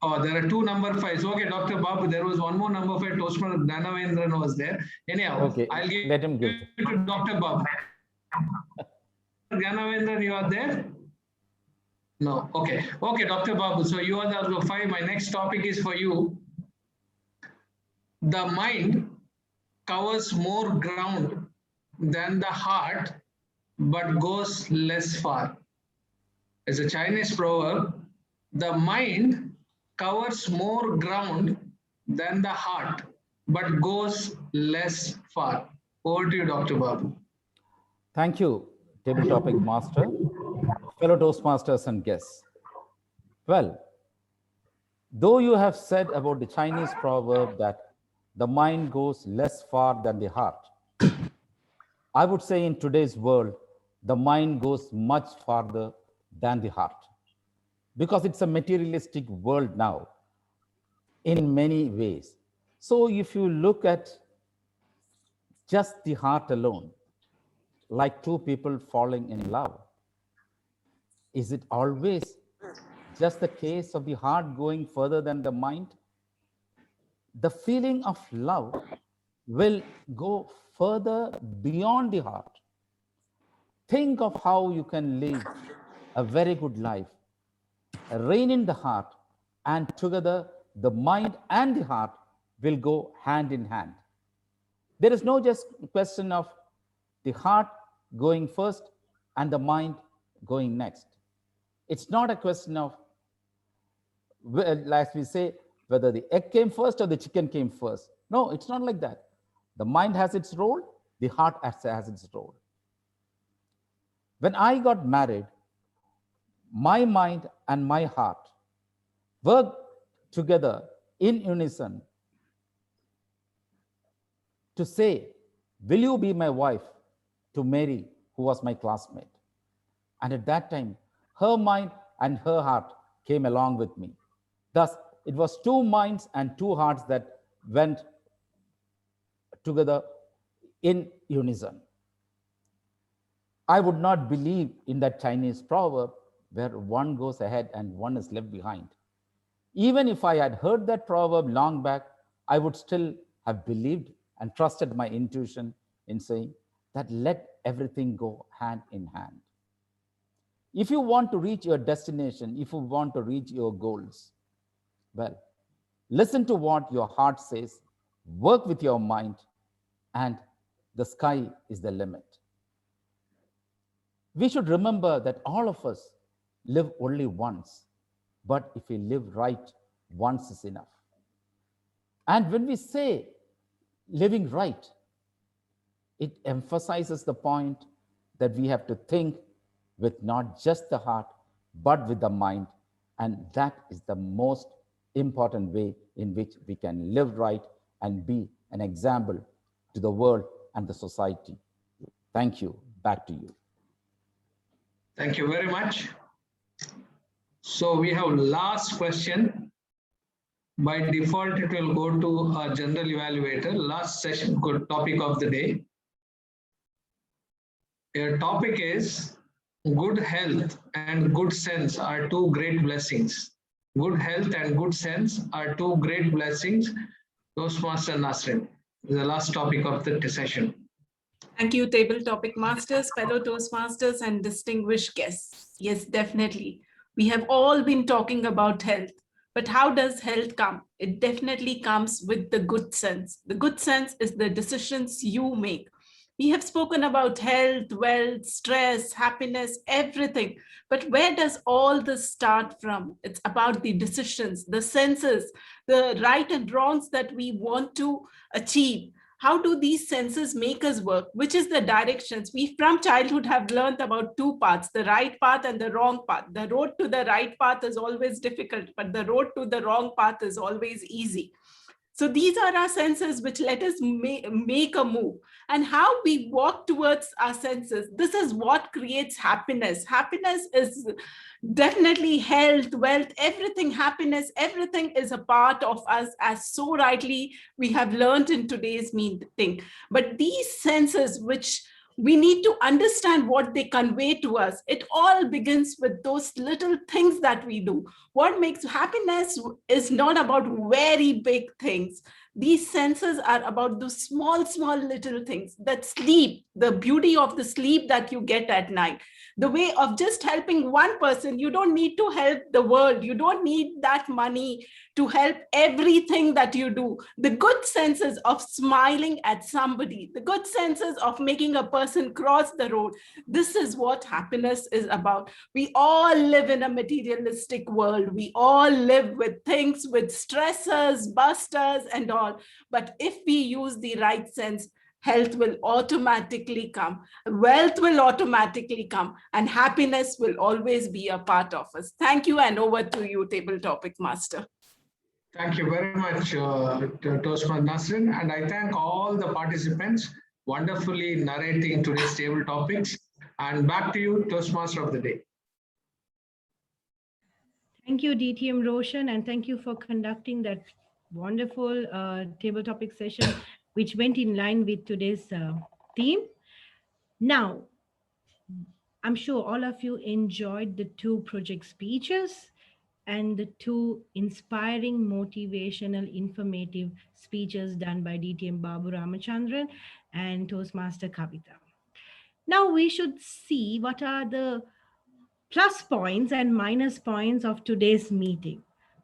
Oh, there are 2 number 5s. Okay, Dr. Babu, there was one more number 5. Toastmaster Dhanavendran was there. Anyhow, Okay, I'll give let him give. it to Dr. Babu. Dhanavendran, you are there? No. Okay. Okay, Dr. Babu. So you are the 5. My next topic is for you. The mind covers more ground than the heart, but goes less far. It's a Chinese proverb. The mind covers more ground than the heart, but goes less far. Over to you, Dr. Babu. Thank you, table topic master, fellow Toastmasters and guests. Well, though you have said about the Chinese proverb that the mind goes less far than the heart, I would say in today's world, the mind goes much farther than the heart, because it's a materialistic world now in many ways. So if you look at just the heart alone, like 2 people falling in love, is it always just the case of the heart going further than the mind? The feeling of love will go further beyond the heart. Think of how you can live a very good life, reign in the heart, and together the mind and the heart will go hand in hand. There is no just question of the heart going first and the mind going next. It's not a question of Like we say, whether the egg came first or the chicken came first. No, it's not like that. The mind has its role, the heart has its role. When I got married, my mind and my heart worked together in unison to say, will you be my wife, to Mary, who was my classmate. And at that time, her mind and her heart came along with me. Thus, it was two minds and two hearts that went together in unison. I would not believe in that Chinese proverb where one goes ahead and one is left behind. Even if I had heard that proverb long back, I would still have believed and trusted my intuition in saying that let everything go hand in hand. If you want to reach your destination, if you want to reach your goals, well, listen to what your heart says, work with your mind, and the sky is the limit. We should remember that all of us live only once, but if we live right, once is enough. And when we say living right, it emphasizes the point that we have to think with not just the heart, but with the mind. And that is the most important way in which we can live right and be an example to the world and the society. Thank you. Back to you. Thank you very much. So we have last question. By default, it will go to our general evaluator. Last session, good topic of the day. Your topic is good health and good sense are two great blessings. Good health and good sense are two great blessings. Toastmaster Nasrin, the last topic of the session. Thank you, table topic masters, fellow Toastmasters, and distinguished guests. Yes, definitely. We have all been talking about health, but how does health come? It definitely comes with the good sense. The good sense is the decisions you make. We have spoken about health, wealth, stress, happiness, everything. But where does all this start from? It's about the decisions, the senses, the right and wrongs that we want to achieve. How do these senses make us work? Which is the directions? We from childhood have learned about two paths, the right path and the wrong path. The road to the right path is always difficult, but the road to the wrong path is always easy. So these are our senses which let us make a move. And how we walk towards our senses, this is what creates happiness. Happiness is definitely health, wealth, everything, happiness, everything is a part of us, as so rightly we have learned in today's meeting. But these senses which we need to understand what they convey to us. It all begins with those little things that we do. What makes happiness is not about very big things. These senses are about those small, small little things. That sleep, the beauty of the sleep that you get at night, the way of just helping one person. You don't need to help the world. You don't need that money to help everything that you do. The good senses of smiling at somebody, the good senses of making a person cross the road. This is what happiness is about. We all live in a materialistic world. We all live with things, with stressors, busters, and all. But if we use the right sense, health will automatically come, wealth will automatically come, and happiness will always be a part of us. Thank you, and over to you, table topic master. Thank you very much, Toastmaster Nasrin, and I thank all the participants wonderfully narrating today's table topics. And back to you, Toastmaster of the day. Thank you, DTM Roshan, and thank you for conducting that wonderful table topic session, which went in line with today's theme. Now, I'm sure all of you enjoyed the two project speeches and the two inspiring, motivational, informative speeches done by DTM Babu Ramachandran and Toastmaster Kavita. Now we should see what are the plus points and minus points of today's meeting.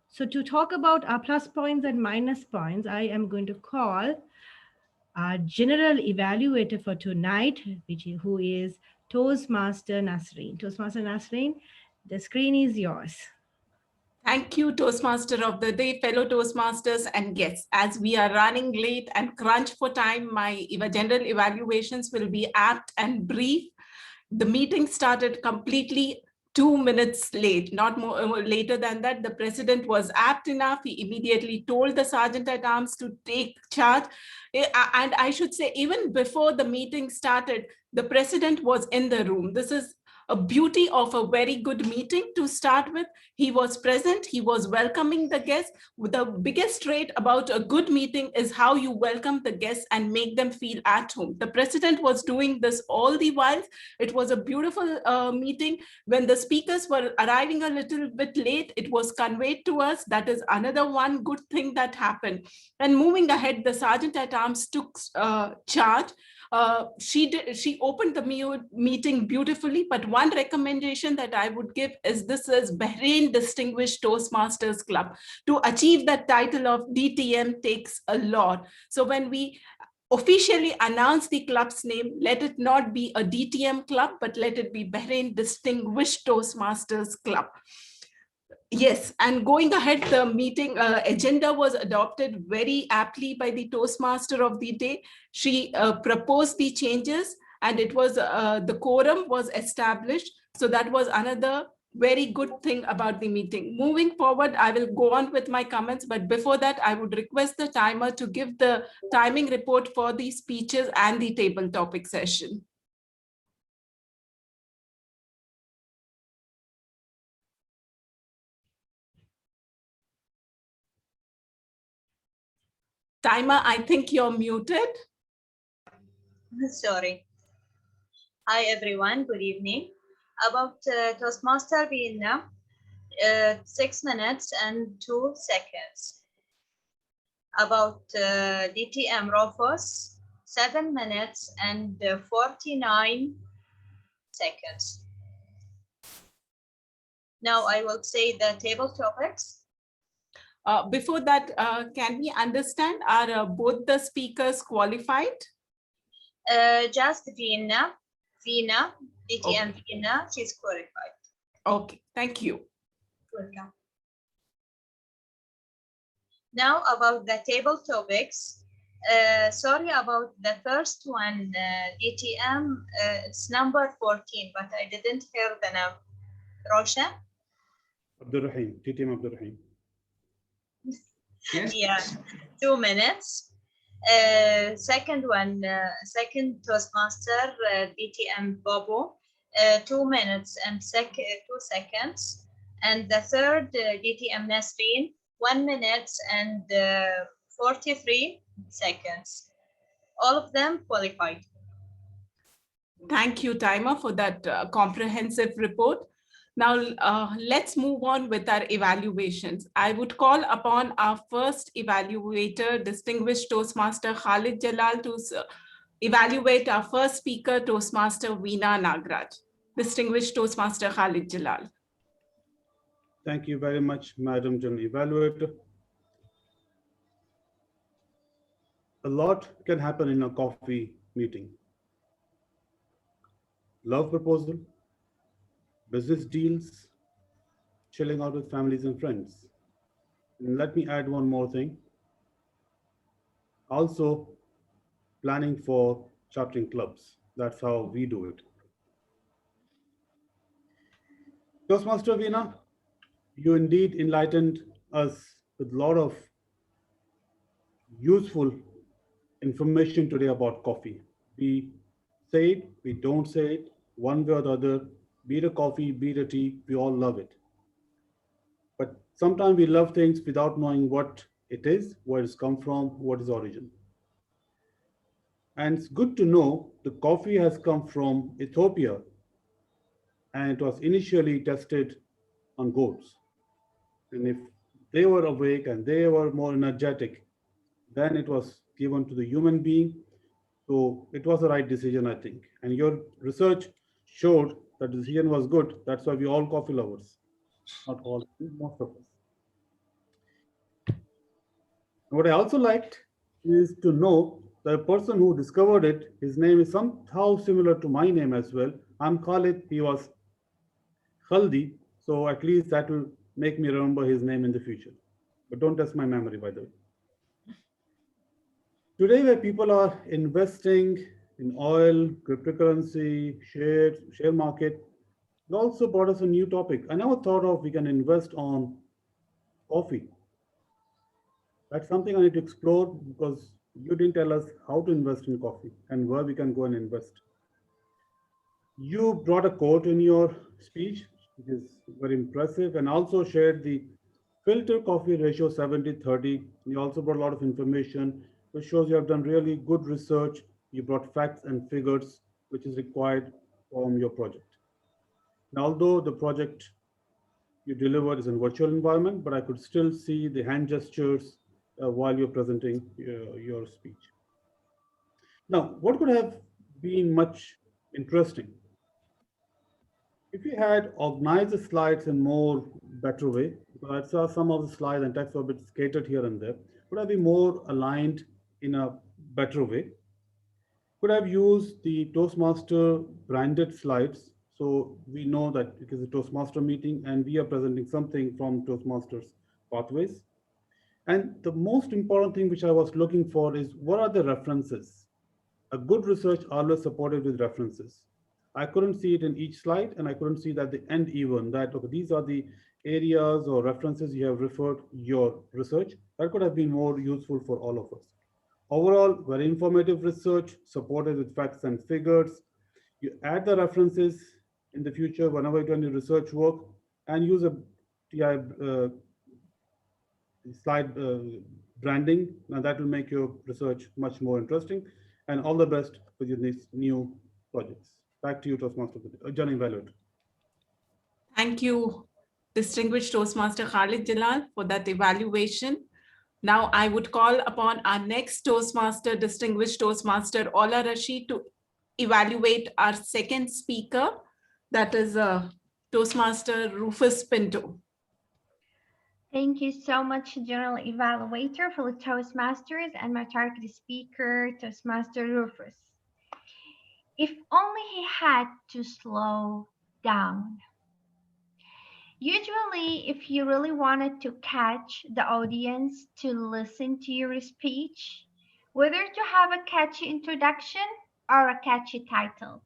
So to talk about our plus points and minus points, I am going to call our general evaluator for tonight, who is Toastmaster Nasrin. Toastmaster Nasrin, the screen is yours. Thank you, Toastmaster of the Day, fellow Toastmasters and guests. As we are running late and crunch for time, my general evaluations will be apt and brief. The meeting started completely 2 minutes late, not more later than that. The president was apt enough. He immediately told the sergeant at arms to take charge. And I should say, even before the meeting started, the president was in the room. This is a beauty of a very good meeting to start with. He was present, he was welcoming the guests. The biggest trait about a good meeting is how you welcome the guests and make them feel at home. The president was doing this all the while. It was a beautiful meeting. When the speakers were arriving a little bit late, it was conveyed to us. That is another one good thing that happened. And moving ahead, the sergeant at arms took charge. She opened the meeting beautifully, but one recommendation that I would give is this is Bahrain Distinguished Toastmasters Club. To achieve that title of DTM takes a lot. So when we officially announce the club's name, let it not be a DTM club, but let it be Bahrain Distinguished Toastmasters Club. Yes, and going ahead, the meeting agenda was adopted very aptly by the Toastmaster of the day. She proposed the changes, and it was the quorum was established. So that was another very good thing about the meeting. Moving forward, I will go on with my comments, but before that, I would request the timer to give the timing report for the speeches and the table topic session. Timer, I think you're muted. Sorry. Hi, everyone. Good evening. About Toastmaster Vienna, 6 minutes and 2 seconds. About DTM Rufus, 7 minutes and 49 seconds. Now I will say the table topics. Before that, can we understand, are both the speakers qualified? Just Vienna, DTM okay. Vienna, she's qualified. Okay, thank you. Welcome. Now about the table topics. Sorry about the first one, DTM, it's number 14, but I didn't hear the name. Roshan? Abdurrahim, DTM Abdurrahim. Yes. Yeah, 2 minutes. Second one, second Toastmaster, DTM Bobo, 2 minutes and 2 seconds. And the third, DTM Nasreen, 1 minute and 43 seconds. All of them qualified. Thank you, Timer, for that comprehensive report. Now, let's move on with our evaluations. I would call upon our first evaluator, distinguished Toastmaster Khalid Jalal, to evaluate our first speaker, Toastmaster Veena Nagraj. Distinguished Toastmaster Khalid Jalal. Thank you very much, Madam General Evaluator. A lot can happen in a coffee meeting. Love proposal, business deals, chilling out with families and friends. And let me add one more thing. Also, planning for chaptering clubs. That's how we do it. Toastmaster Veena, you indeed enlightened us with a lot of useful information today about coffee. We say it, we don't say it, one way or the other, be it a coffee, be it a tea, we all love it. But sometimes we love things without knowing what it is, where it's come from, what is origin. And it's good to know the coffee has come from Ethiopia, and it was initially tested on goats. And if they were awake and they were more energetic, then it was given to the human being. So it was the right decision, I think. And your research showed that the decision was good. That's why we all coffee lovers. Not all, most of us. What I also liked is to know the person who discovered it, his name is somehow similar to my name as well. I'm Khalid, he was Khaldi. So at least that will make me remember his name in the future. But don't test my memory, by the way. Today, where people are investing in oil, cryptocurrency, share market, it also brought us a new topic. I never thought of we can invest on coffee. That's something I need to explore because you didn't tell us how to invest in coffee and where we can go and invest. You brought a quote in your speech, which is very impressive, and also shared the filter coffee ratio 70-30. You also brought a lot of information, which shows you have done really good research. You brought facts and figures, which is required from your project. Now, although the project you delivered is in virtual environment, but I could still see the hand gestures while you're presenting your speech. Now, what could have been much interesting if you had organized the slides in more better way? Because I saw some of the slides and text were a bit scattered here and there. Could I be more aligned in a better way? Could I have used the Toastmaster branded slides so we know that it is a Toastmaster meeting and we are presenting something from Toastmasters pathways? And the most important thing which I was looking for is what are the references? A good research always supported with references. I couldn't see it in each slide, and I couldn't see that at the end even that, okay, these are the areas or references you have referred your research. That could have been more useful for all of us. Overall, very informative research supported with facts and figures. You add the references in the future whenever you do any research work and use a TI slide branding, and that will make your research much more interesting. And all the best with your new projects. Back to you, Toastmaster, John Evaluator. Thank you, distinguished Toastmaster Khalid Jalal, for that evaluation. Now I would call upon our next Toastmaster, distinguished Toastmaster Ola Rashid, to evaluate our second speaker, that is Toastmaster Rufus Pinto. Thank you so much, General Evaluator, for the Toastmasters and my target speaker, Toastmaster Rufus. If only he had to slow down. Usually, if you really wanted to catch the audience to listen to your speech, whether to have a catchy introduction or a catchy title.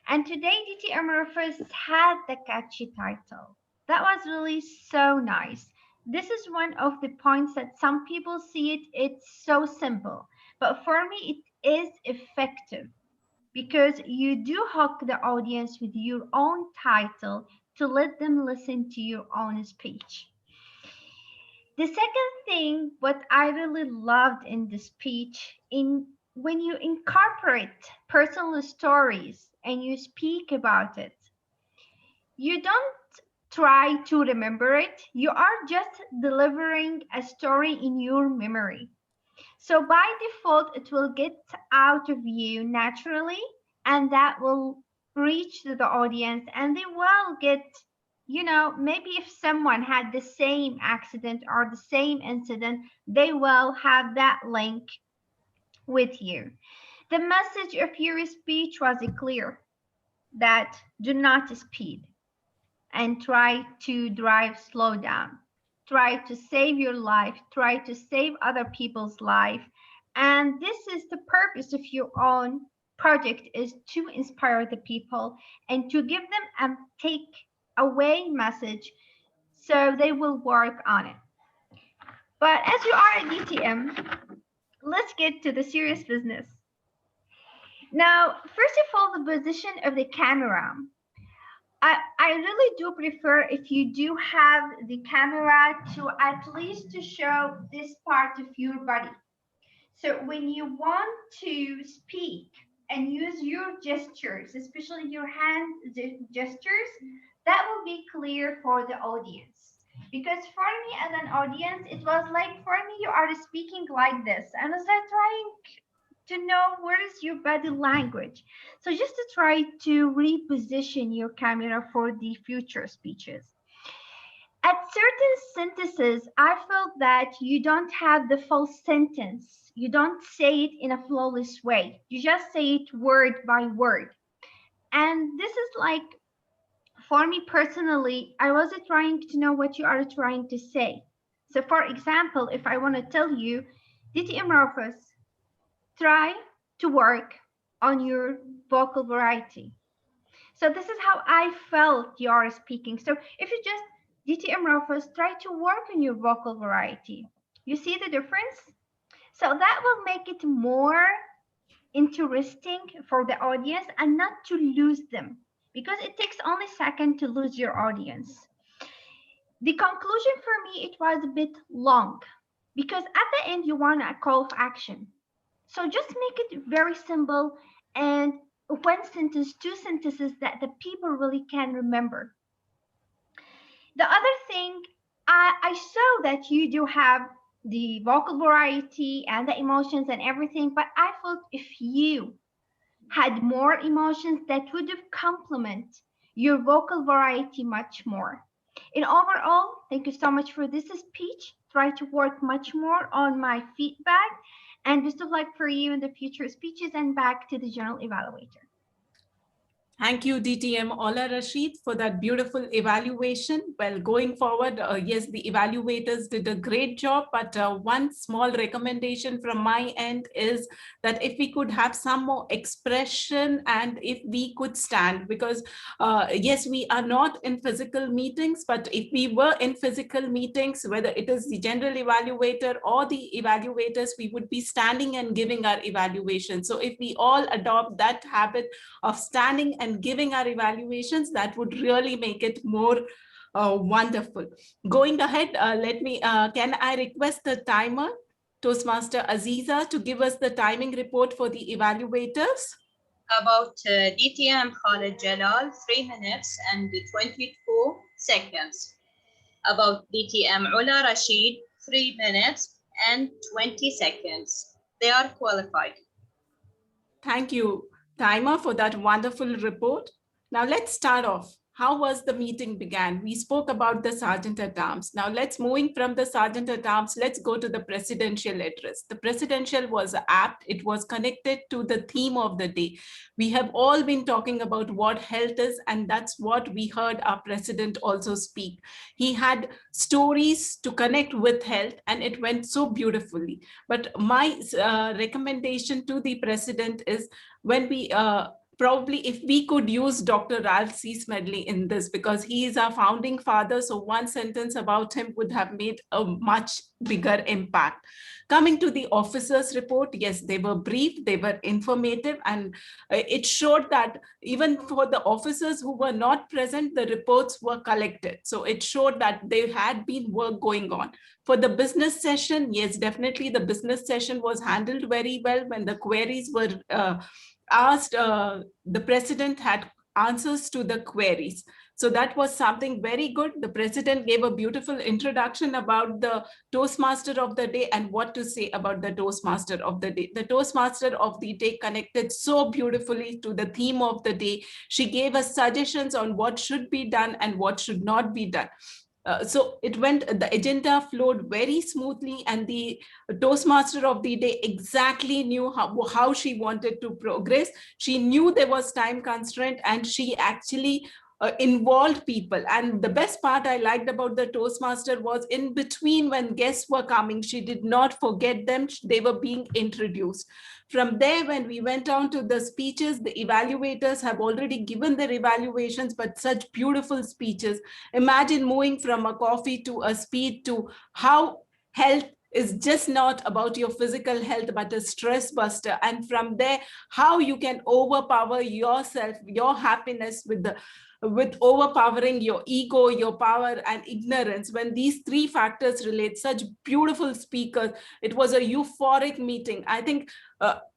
And today, DTM Rufus had the catchy title. That was really so nice. This is one of the points that some people see it's so simple, but for me, it is effective because you do hook the audience with your own title to let them listen to your own speech. The second thing, what I really loved in the speech, when you incorporate personal stories and you speak about it, you don't try to remember it. You are just delivering a story in your memory. So by default, it will get out of you naturally, and that will reach to the audience, and they will get, maybe if someone had the same accident or the same incident, they will have that link with you. The message of your speech was clear, that do not speed and try to drive slow down. Try to save your life, try to save other people's life. And this is the purpose of your own project, is to inspire the people and to give them a take away message so they will work on it. But as you are a DTM, let's get to the serious business. Now, first of all, the position of the camera. I really do prefer if you do have the camera to at least to show this part of your body. So when you want to speak and use your gestures, especially your hand gestures, that will be clear for the audience. Because for me as an audience, it was like, for me, you are speaking like this. And I was like trying to know where is your body language. So just to try to reposition your camera for the future speeches. At certain sentences, I felt that you don't have the full sentence. You don't say it in a flawless way. You just say it word by word. And this is like, for me personally, I wasn't trying to know what you are trying to say. So for example, if I want to tell you, DTM Rufus, try to work on your vocal variety. So this is how I felt you are speaking. So if you just, DTM Rufus, try to work on your vocal variety. You see the difference? So that will make it more interesting for the audience and not to lose them, because it takes only a second to lose your audience. The conclusion for me, it was a bit long because at the end you want a call of action. So just make it very simple and one sentence, two sentences that the people really can remember. The other thing, I saw that you do have the vocal variety and the emotions and everything, but I felt if you had more emotions, that would have complement your vocal variety much more. And overall, thank you so much for this speech. Try to work much more on my feedback, and best of luck for you in the future speeches, and back to the general evaluator. Thank you, DTM Ola Rashid, for that beautiful evaluation. Well, going forward, yes, the evaluators did a great job, but one small recommendation from my end is that if we could have some more expression and if we could stand, because yes, we are not in physical meetings, but if we were in physical meetings, whether it is the general evaluator or the evaluators, we would be standing and giving our evaluation. So if we all adopt that habit of standing and giving our evaluations, that would really make it more wonderful. Going ahead, can I request the timer, Toastmaster Aziza, to give us the timing report for the evaluators? About DTM Khalid Jalal, 3 minutes and 22 seconds. About DTM Ula Rashid, 3 minutes and 20 seconds. They are qualified. Thank you, Timer, for that wonderful report. Now let's start off. How was the meeting began? We spoke about the Sergeant at Arms. Now moving from the Sergeant at Arms, let's go to the presidential address. The presidential was apt. It was connected to the theme of the day. We have all been talking about what health is, and that's what we heard our president also speak. He had stories to connect with health, and it went so beautifully. But my recommendation to the president is, when we probably if we could use Dr. Ralph C. Smedley in this, because he is our founding father. So one sentence about him would have made a much bigger impact. Coming to the officers' report, yes, they were brief, they were informative, and it showed that even for the officers who were not present, the reports were collected. So it showed that there had been work going on. For the business session, yes, definitely the business session was handled very well. When the queries were asked, the president had answers to the queries. So that was something very good. The president gave a beautiful introduction about the Toastmaster of the day and what to say about the Toastmaster of the day. The Toastmaster of the day connected so beautifully to the theme of the day. She gave us suggestions on what should be done and what should not be done. So the agenda flowed very smoothly, and the Toastmaster of the day exactly knew how she wanted to progress. She knew there was time constraint, and she actually involved people. And the best part I liked about the Toastmaster was, in between when guests were coming, she did not forget them. They were being introduced. From there, when we went on to the speeches, the evaluators have already given their evaluations, but such beautiful speeches. Imagine moving from a coffee to a speed to how health is just not about your physical health, but a stress buster. And from there, how you can overpower yourself, your happiness with overpowering your ego, your power, and ignorance. When these three factors relate, such beautiful speakers, it was a euphoric meeting. I think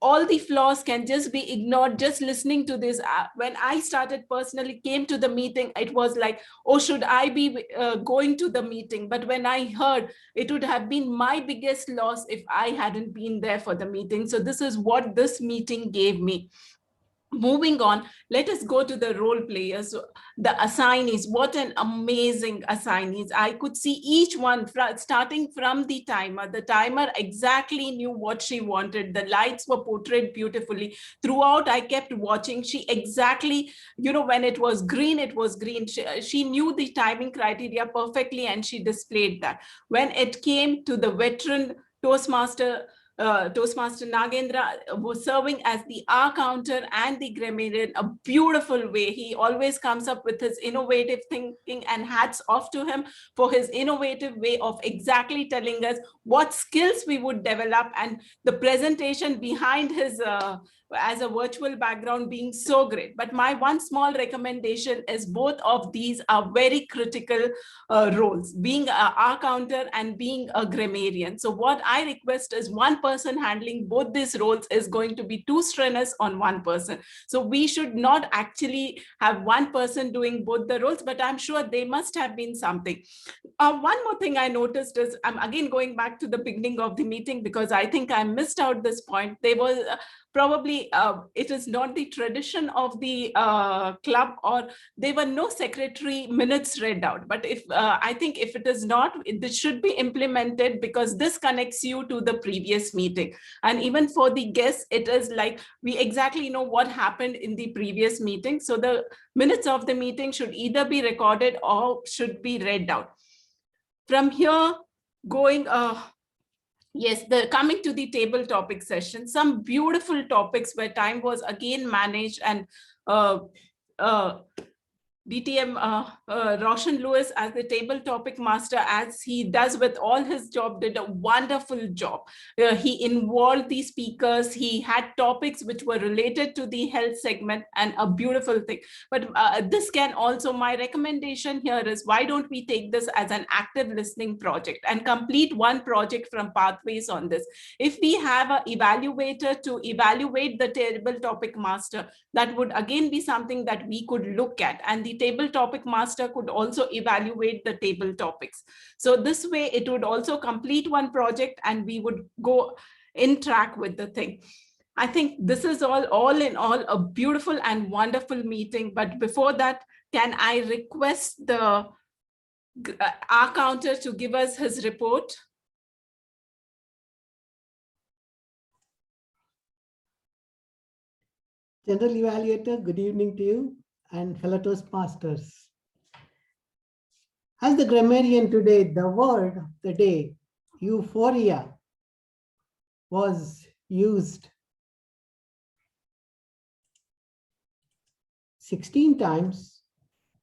all the flaws can just be ignored just listening to this. When I started personally came to the meeting, it was like, oh, should I be going to the meeting? But when I heard, it would have been my biggest loss if I hadn't been there for the meeting. So this is what this meeting gave me. moving on, let us go to the role players, the assignees. What an amazing assignees. I could see each one starting from the timer. The timer exactly knew what she wanted. The lights were portrayed beautifully. Throughout, I kept watching. She exactly, when it was green, it was green. She knew the timing criteria perfectly, and she displayed that. When it came to the veteran Toastmaster Nagendra was serving as the R counter and the grammarian, a beautiful way. He always comes up with his innovative thinking, and hats off to him for his innovative way of exactly telling us what skills we would develop, and the presentation behind his as a virtual background being so great. But my one small recommendation is both of these are very critical roles, being a R counter and being a grammarian. So what I request is one person handling both these roles is going to be too strenuous on one person. So we should not actually have one person doing both the roles, but I'm sure they must have been something. One more thing I noticed is, I'm again going back to the beginning of the meeting because I think I missed out this point. There was probably, it is not the tradition of the club, or there were no secretary minutes read out. But if I think if it is not, this should be implemented, because this connects you to the previous meeting. And even for the guests, it is like we exactly know what happened in the previous meeting. So the minutes of the meeting should either be recorded or should be read out. From here, going, yes, coming to the table topic session, some beautiful topics where time was again managed, and DTM Roshan Lewis as the table topic master, as he does with all his job, did a wonderful job. He involved the speakers. He had topics which were related to the health segment, and a beautiful thing. But this can also, my recommendation here is, why don't we take this as an active listening project and complete one project from Pathways on this? If we have an evaluator to evaluate the table topic master, that would again be something that we could look at. And the table topic master could also evaluate the table topics. So this way it would also complete one project, and we would go in track with the thing. I think this is all in all a beautiful and wonderful meeting. But before that, can I request the our counter to give us his report? General Evaluator, good evening to you and fellow Toastmasters. As the grammarian today, the word of the day, euphoria, was used 16 times,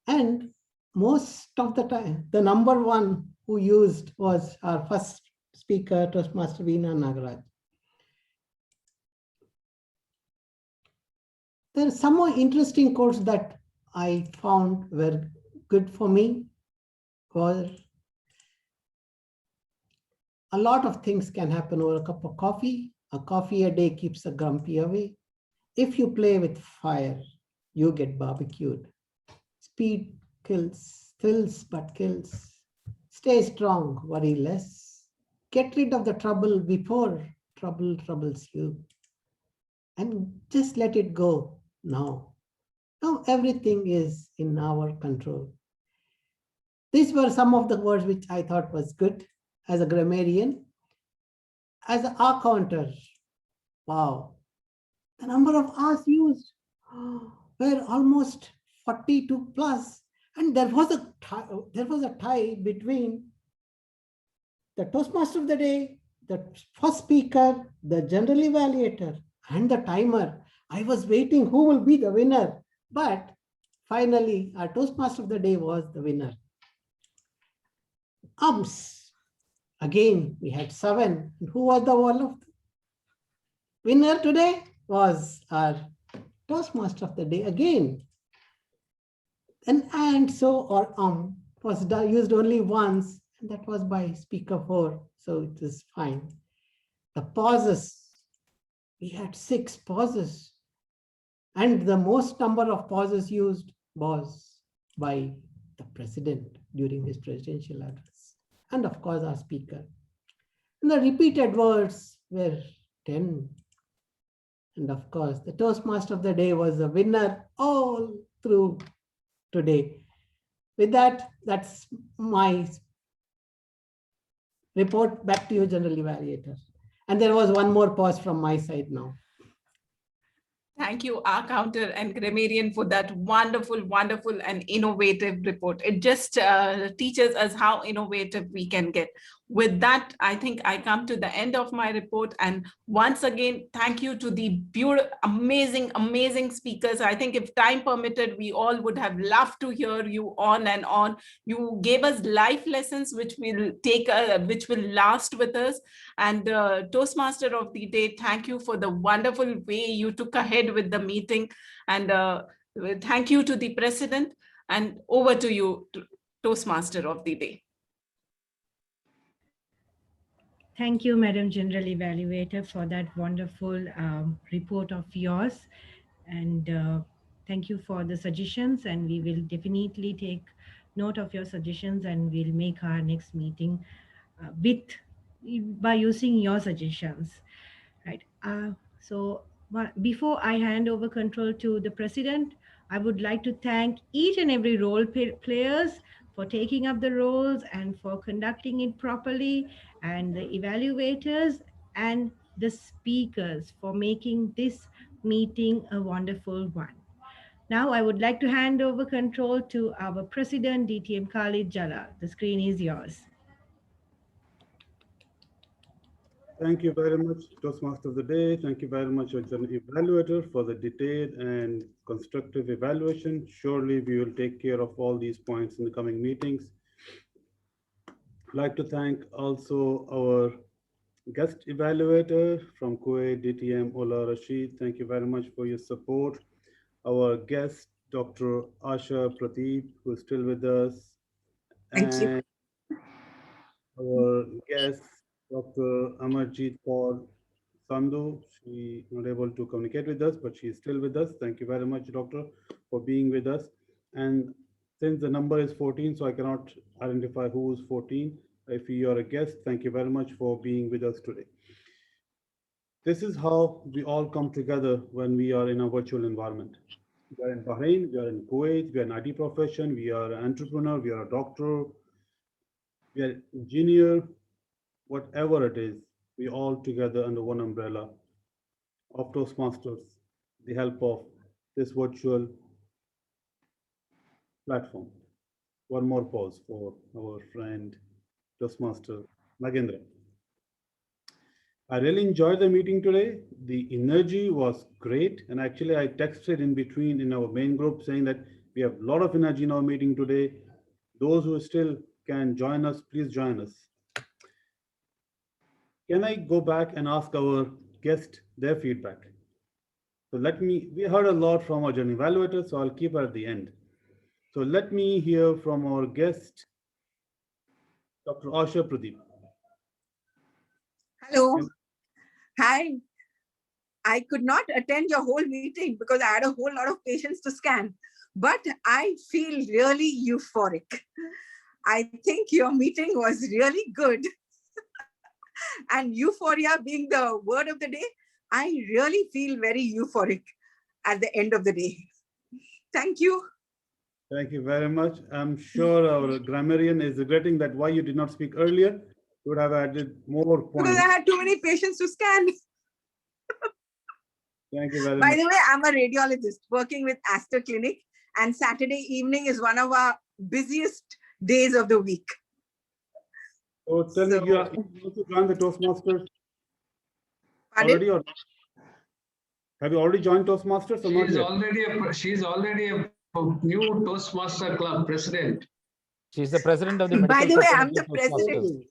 and most of the time, the number one who used was our first speaker, Toastmaster Veena Nagaraj. There are some more interesting quotes that I found were good for me. Was a lot of things can happen over a cup of coffee. A coffee a day keeps the grumpy away. If you play with fire, you get barbecued. Speed kills, thrills but kills. Stay strong, worry less. Get rid of the trouble before trouble troubles you. And just let it go now. Now everything is in our control. These were some of the words which I thought was good as a grammarian. As an R counter, wow, the number of R's used were almost 42 plus, and there was a tie between the Toastmaster of the day, the first speaker, the general evaluator, and the timer. I was waiting who will be the winner, but finally our Toastmaster of the day was the winner. Again, we had 7. Who was the winner today? Was our Toastmaster of the day again. And so or was used only once, and that was by speaker 4, so it is fine. The pauses, we had 6 pauses, and the most number of pauses used was by the president during his presidential address, and of course our speaker. And the repeated words were 10. And of course, the Toastmaster of the day was a winner all through today. With that, that's my report. Back to you, General Evaluator. And there was one more pause from my side now. Thank you, our counter and grammarian, for that wonderful, wonderful and innovative report. It just teaches us how innovative we can get. With that, I think I come to the end of my report. And once again, thank you to the beautiful, amazing, amazing speakers. I think if time permitted, we all would have loved to hear you on and on. You gave us life lessons, which will take, which will last with us. And Toastmaster of the day, thank you for the wonderful way you took ahead with the meeting. And thank you to the president. And over to you, Toastmaster of the day. Thank you, Madam General Evaluator, for that wonderful report of yours. And thank you for the suggestions. And we will definitely take note of your suggestions, and we'll make our next meeting by using your suggestions. Right. So before I hand over control to the president, I would like to thank each and every role players for taking up the roles and for conducting it properly, and the evaluators and the speakers for making this meeting a wonderful one. Now I would like to hand over control to our president, DTM Khalid Jalla. The screen is yours. Thank you very much, Toastmaster of the day. Thank you very much, General Evaluator, for the detailed and constructive evaluation. Surely we will take care of all these points in the coming meetings. I'd like to thank also our guest evaluator from Kuwait, DTM Ola Rashid. Thank you very much for your support. Our guest, Dr. Asha Pradeep, who is still with us. Thank you. Our guest, Dr. Amarjeet Kaur Sandhu. She not able to communicate with us, but she is still with us. Thank you very much, Doctor, for being with us. And since the number is 14, so I cannot identify who is 14. If you are a guest, thank you very much for being with us today. This is how we all come together when we are in a virtual environment. We are in Bahrain, we are in Kuwait, we are in IT profession, we are an entrepreneur, we are a doctor, we are an engineer, whatever it is, we all together under one umbrella of Toastmasters, the help of this virtual platform. One more pause for our friend Toastmaster Nagendra. I really enjoyed the meeting today. The energy was great. And actually I texted in between in our main group saying that we have a lot of energy in our meeting today. Those who still can join us, please join us. Can I go back and ask our guest their feedback? So we heard a lot from our journey evaluators, so I'll keep it at the end. So let me hear from our guest, Dr. Asha Pradeep. Hello. Hi. I could not attend your whole meeting because I had a whole lot of patients to scan, but I feel really euphoric. I think your meeting was really good. And euphoria being the word of the day, I really feel very euphoric at the end of the day. Thank you. Thank you very much. I'm sure our grammarian is regretting that why you did not speak earlier. You would have added more points. Because I had too many patients to scan. Thank you very much. By the way, I'm a radiologist working with Aster Clinic, and Saturday evening is one of our busiest days of the week. So tell me, you also joined the Toastmasters already, or have you already joined Toastmasters or not yet? She's already a new Toastmaster Club president. She's the president of the By the way, I'm the president.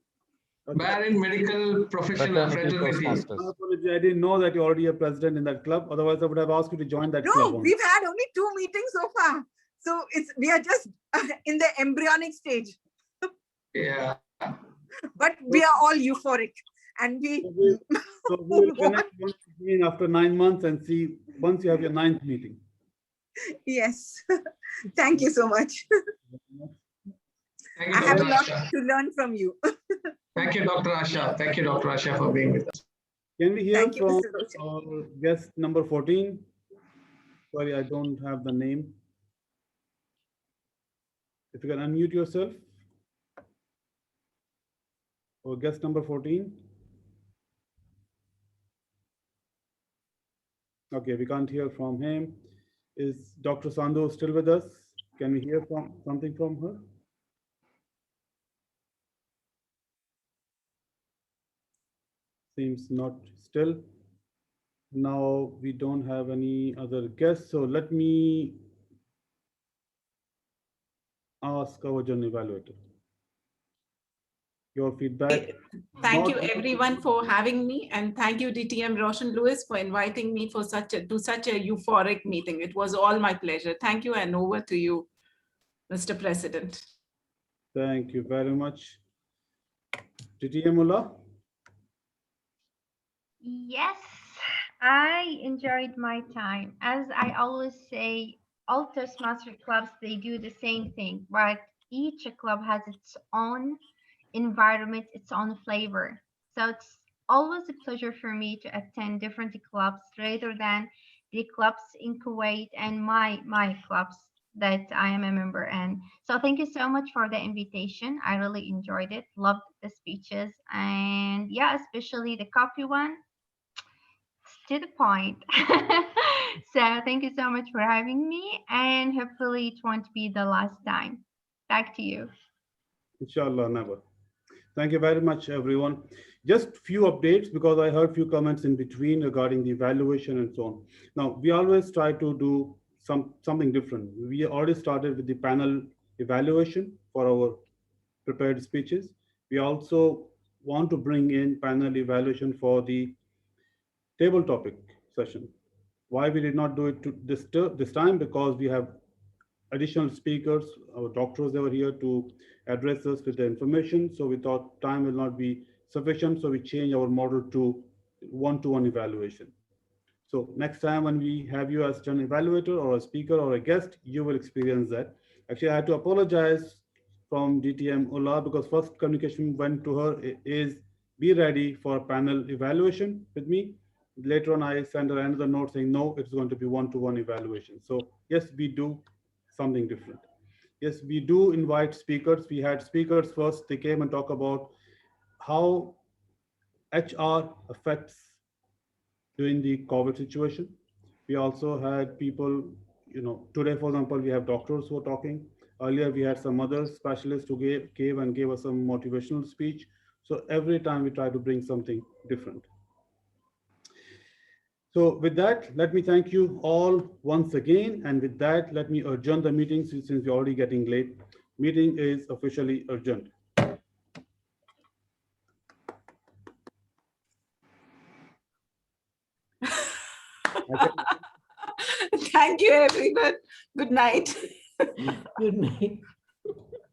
Bahrain Medical Professional Fraternity. I didn't know that you're already a president in that club. Otherwise, I would have asked you to join that club. No, we've had only 2 meetings so far. So we are just in the embryonic stage. Yeah. But we are all euphoric. And we will connect after 9 months and see once you have your 9th meeting. Yes. Thank you so much. Thank you, I have a Dr. lot Asha. to learn from you. Thank you, Dr. Asha. Thank you, Dr. Asha, for being with us. Can we hear Thank you, from Mr. Roshan. our guest number 14? Sorry, I don't have the name. If you can unmute yourself. Or guest number 14. Okay, we can't hear from him. Is Dr. Sandhu still with us? Can we hear something from her? Seems not still. Now we don't have any other guests, so let me ask our journal evaluator. Your feedback. Thank you everyone for having me, and thank you DTM Roshan Lewis for inviting me for such a euphoric meeting. It was all my pleasure. Thank you, and over to you, Mr. President. Thank you very much. DTM Mullah? Yes, I enjoyed my time. As I always say, all Toastmaster clubs, they do the same thing, but each club has its own environment, its own flavor. So it's always a pleasure for me to attend different clubs rather than the clubs in Kuwait and my clubs that I am a member in. So thank you so much for the invitation. I really enjoyed it, loved the speeches, and yeah, especially the coffee one. To the point. So thank you so much for having me, and hopefully it won't be the last time. Back to you. Inshallah, never. Thank you very much, everyone. Just few updates because I heard few comments in between regarding the evaluation and so on. Now, we always try to do something different. We already started with the panel evaluation for our prepared speeches. We also want to bring in panel evaluation for the table topic session. Why we did not do it this time? Because we have additional speakers, our doctors, they were here to address us with the information. So we thought time will not be sufficient. So we changed our model to one-to-one evaluation. So next time when we have you as an evaluator or a speaker or a guest, you will experience that. Actually, I had to apologize from DTM Ola because first communication went to her is be ready for panel evaluation with me. Later on, I sent her another note saying, no, it's going to be one-to-one evaluation. So yes, we do something different. Yes, we do invite speakers. We had speakers first. They came and talk about how HR affects during the COVID situation. We also had people, today, for example, we have doctors who are talking. Earlier, we had some other specialists who gave us some motivational speech. So every time we try to bring something different. So with that, let me thank you all once again. And with that, let me adjourn the meeting since we're already getting late. Meeting is officially adjourned. Thank you, everyone. Good night. Good night.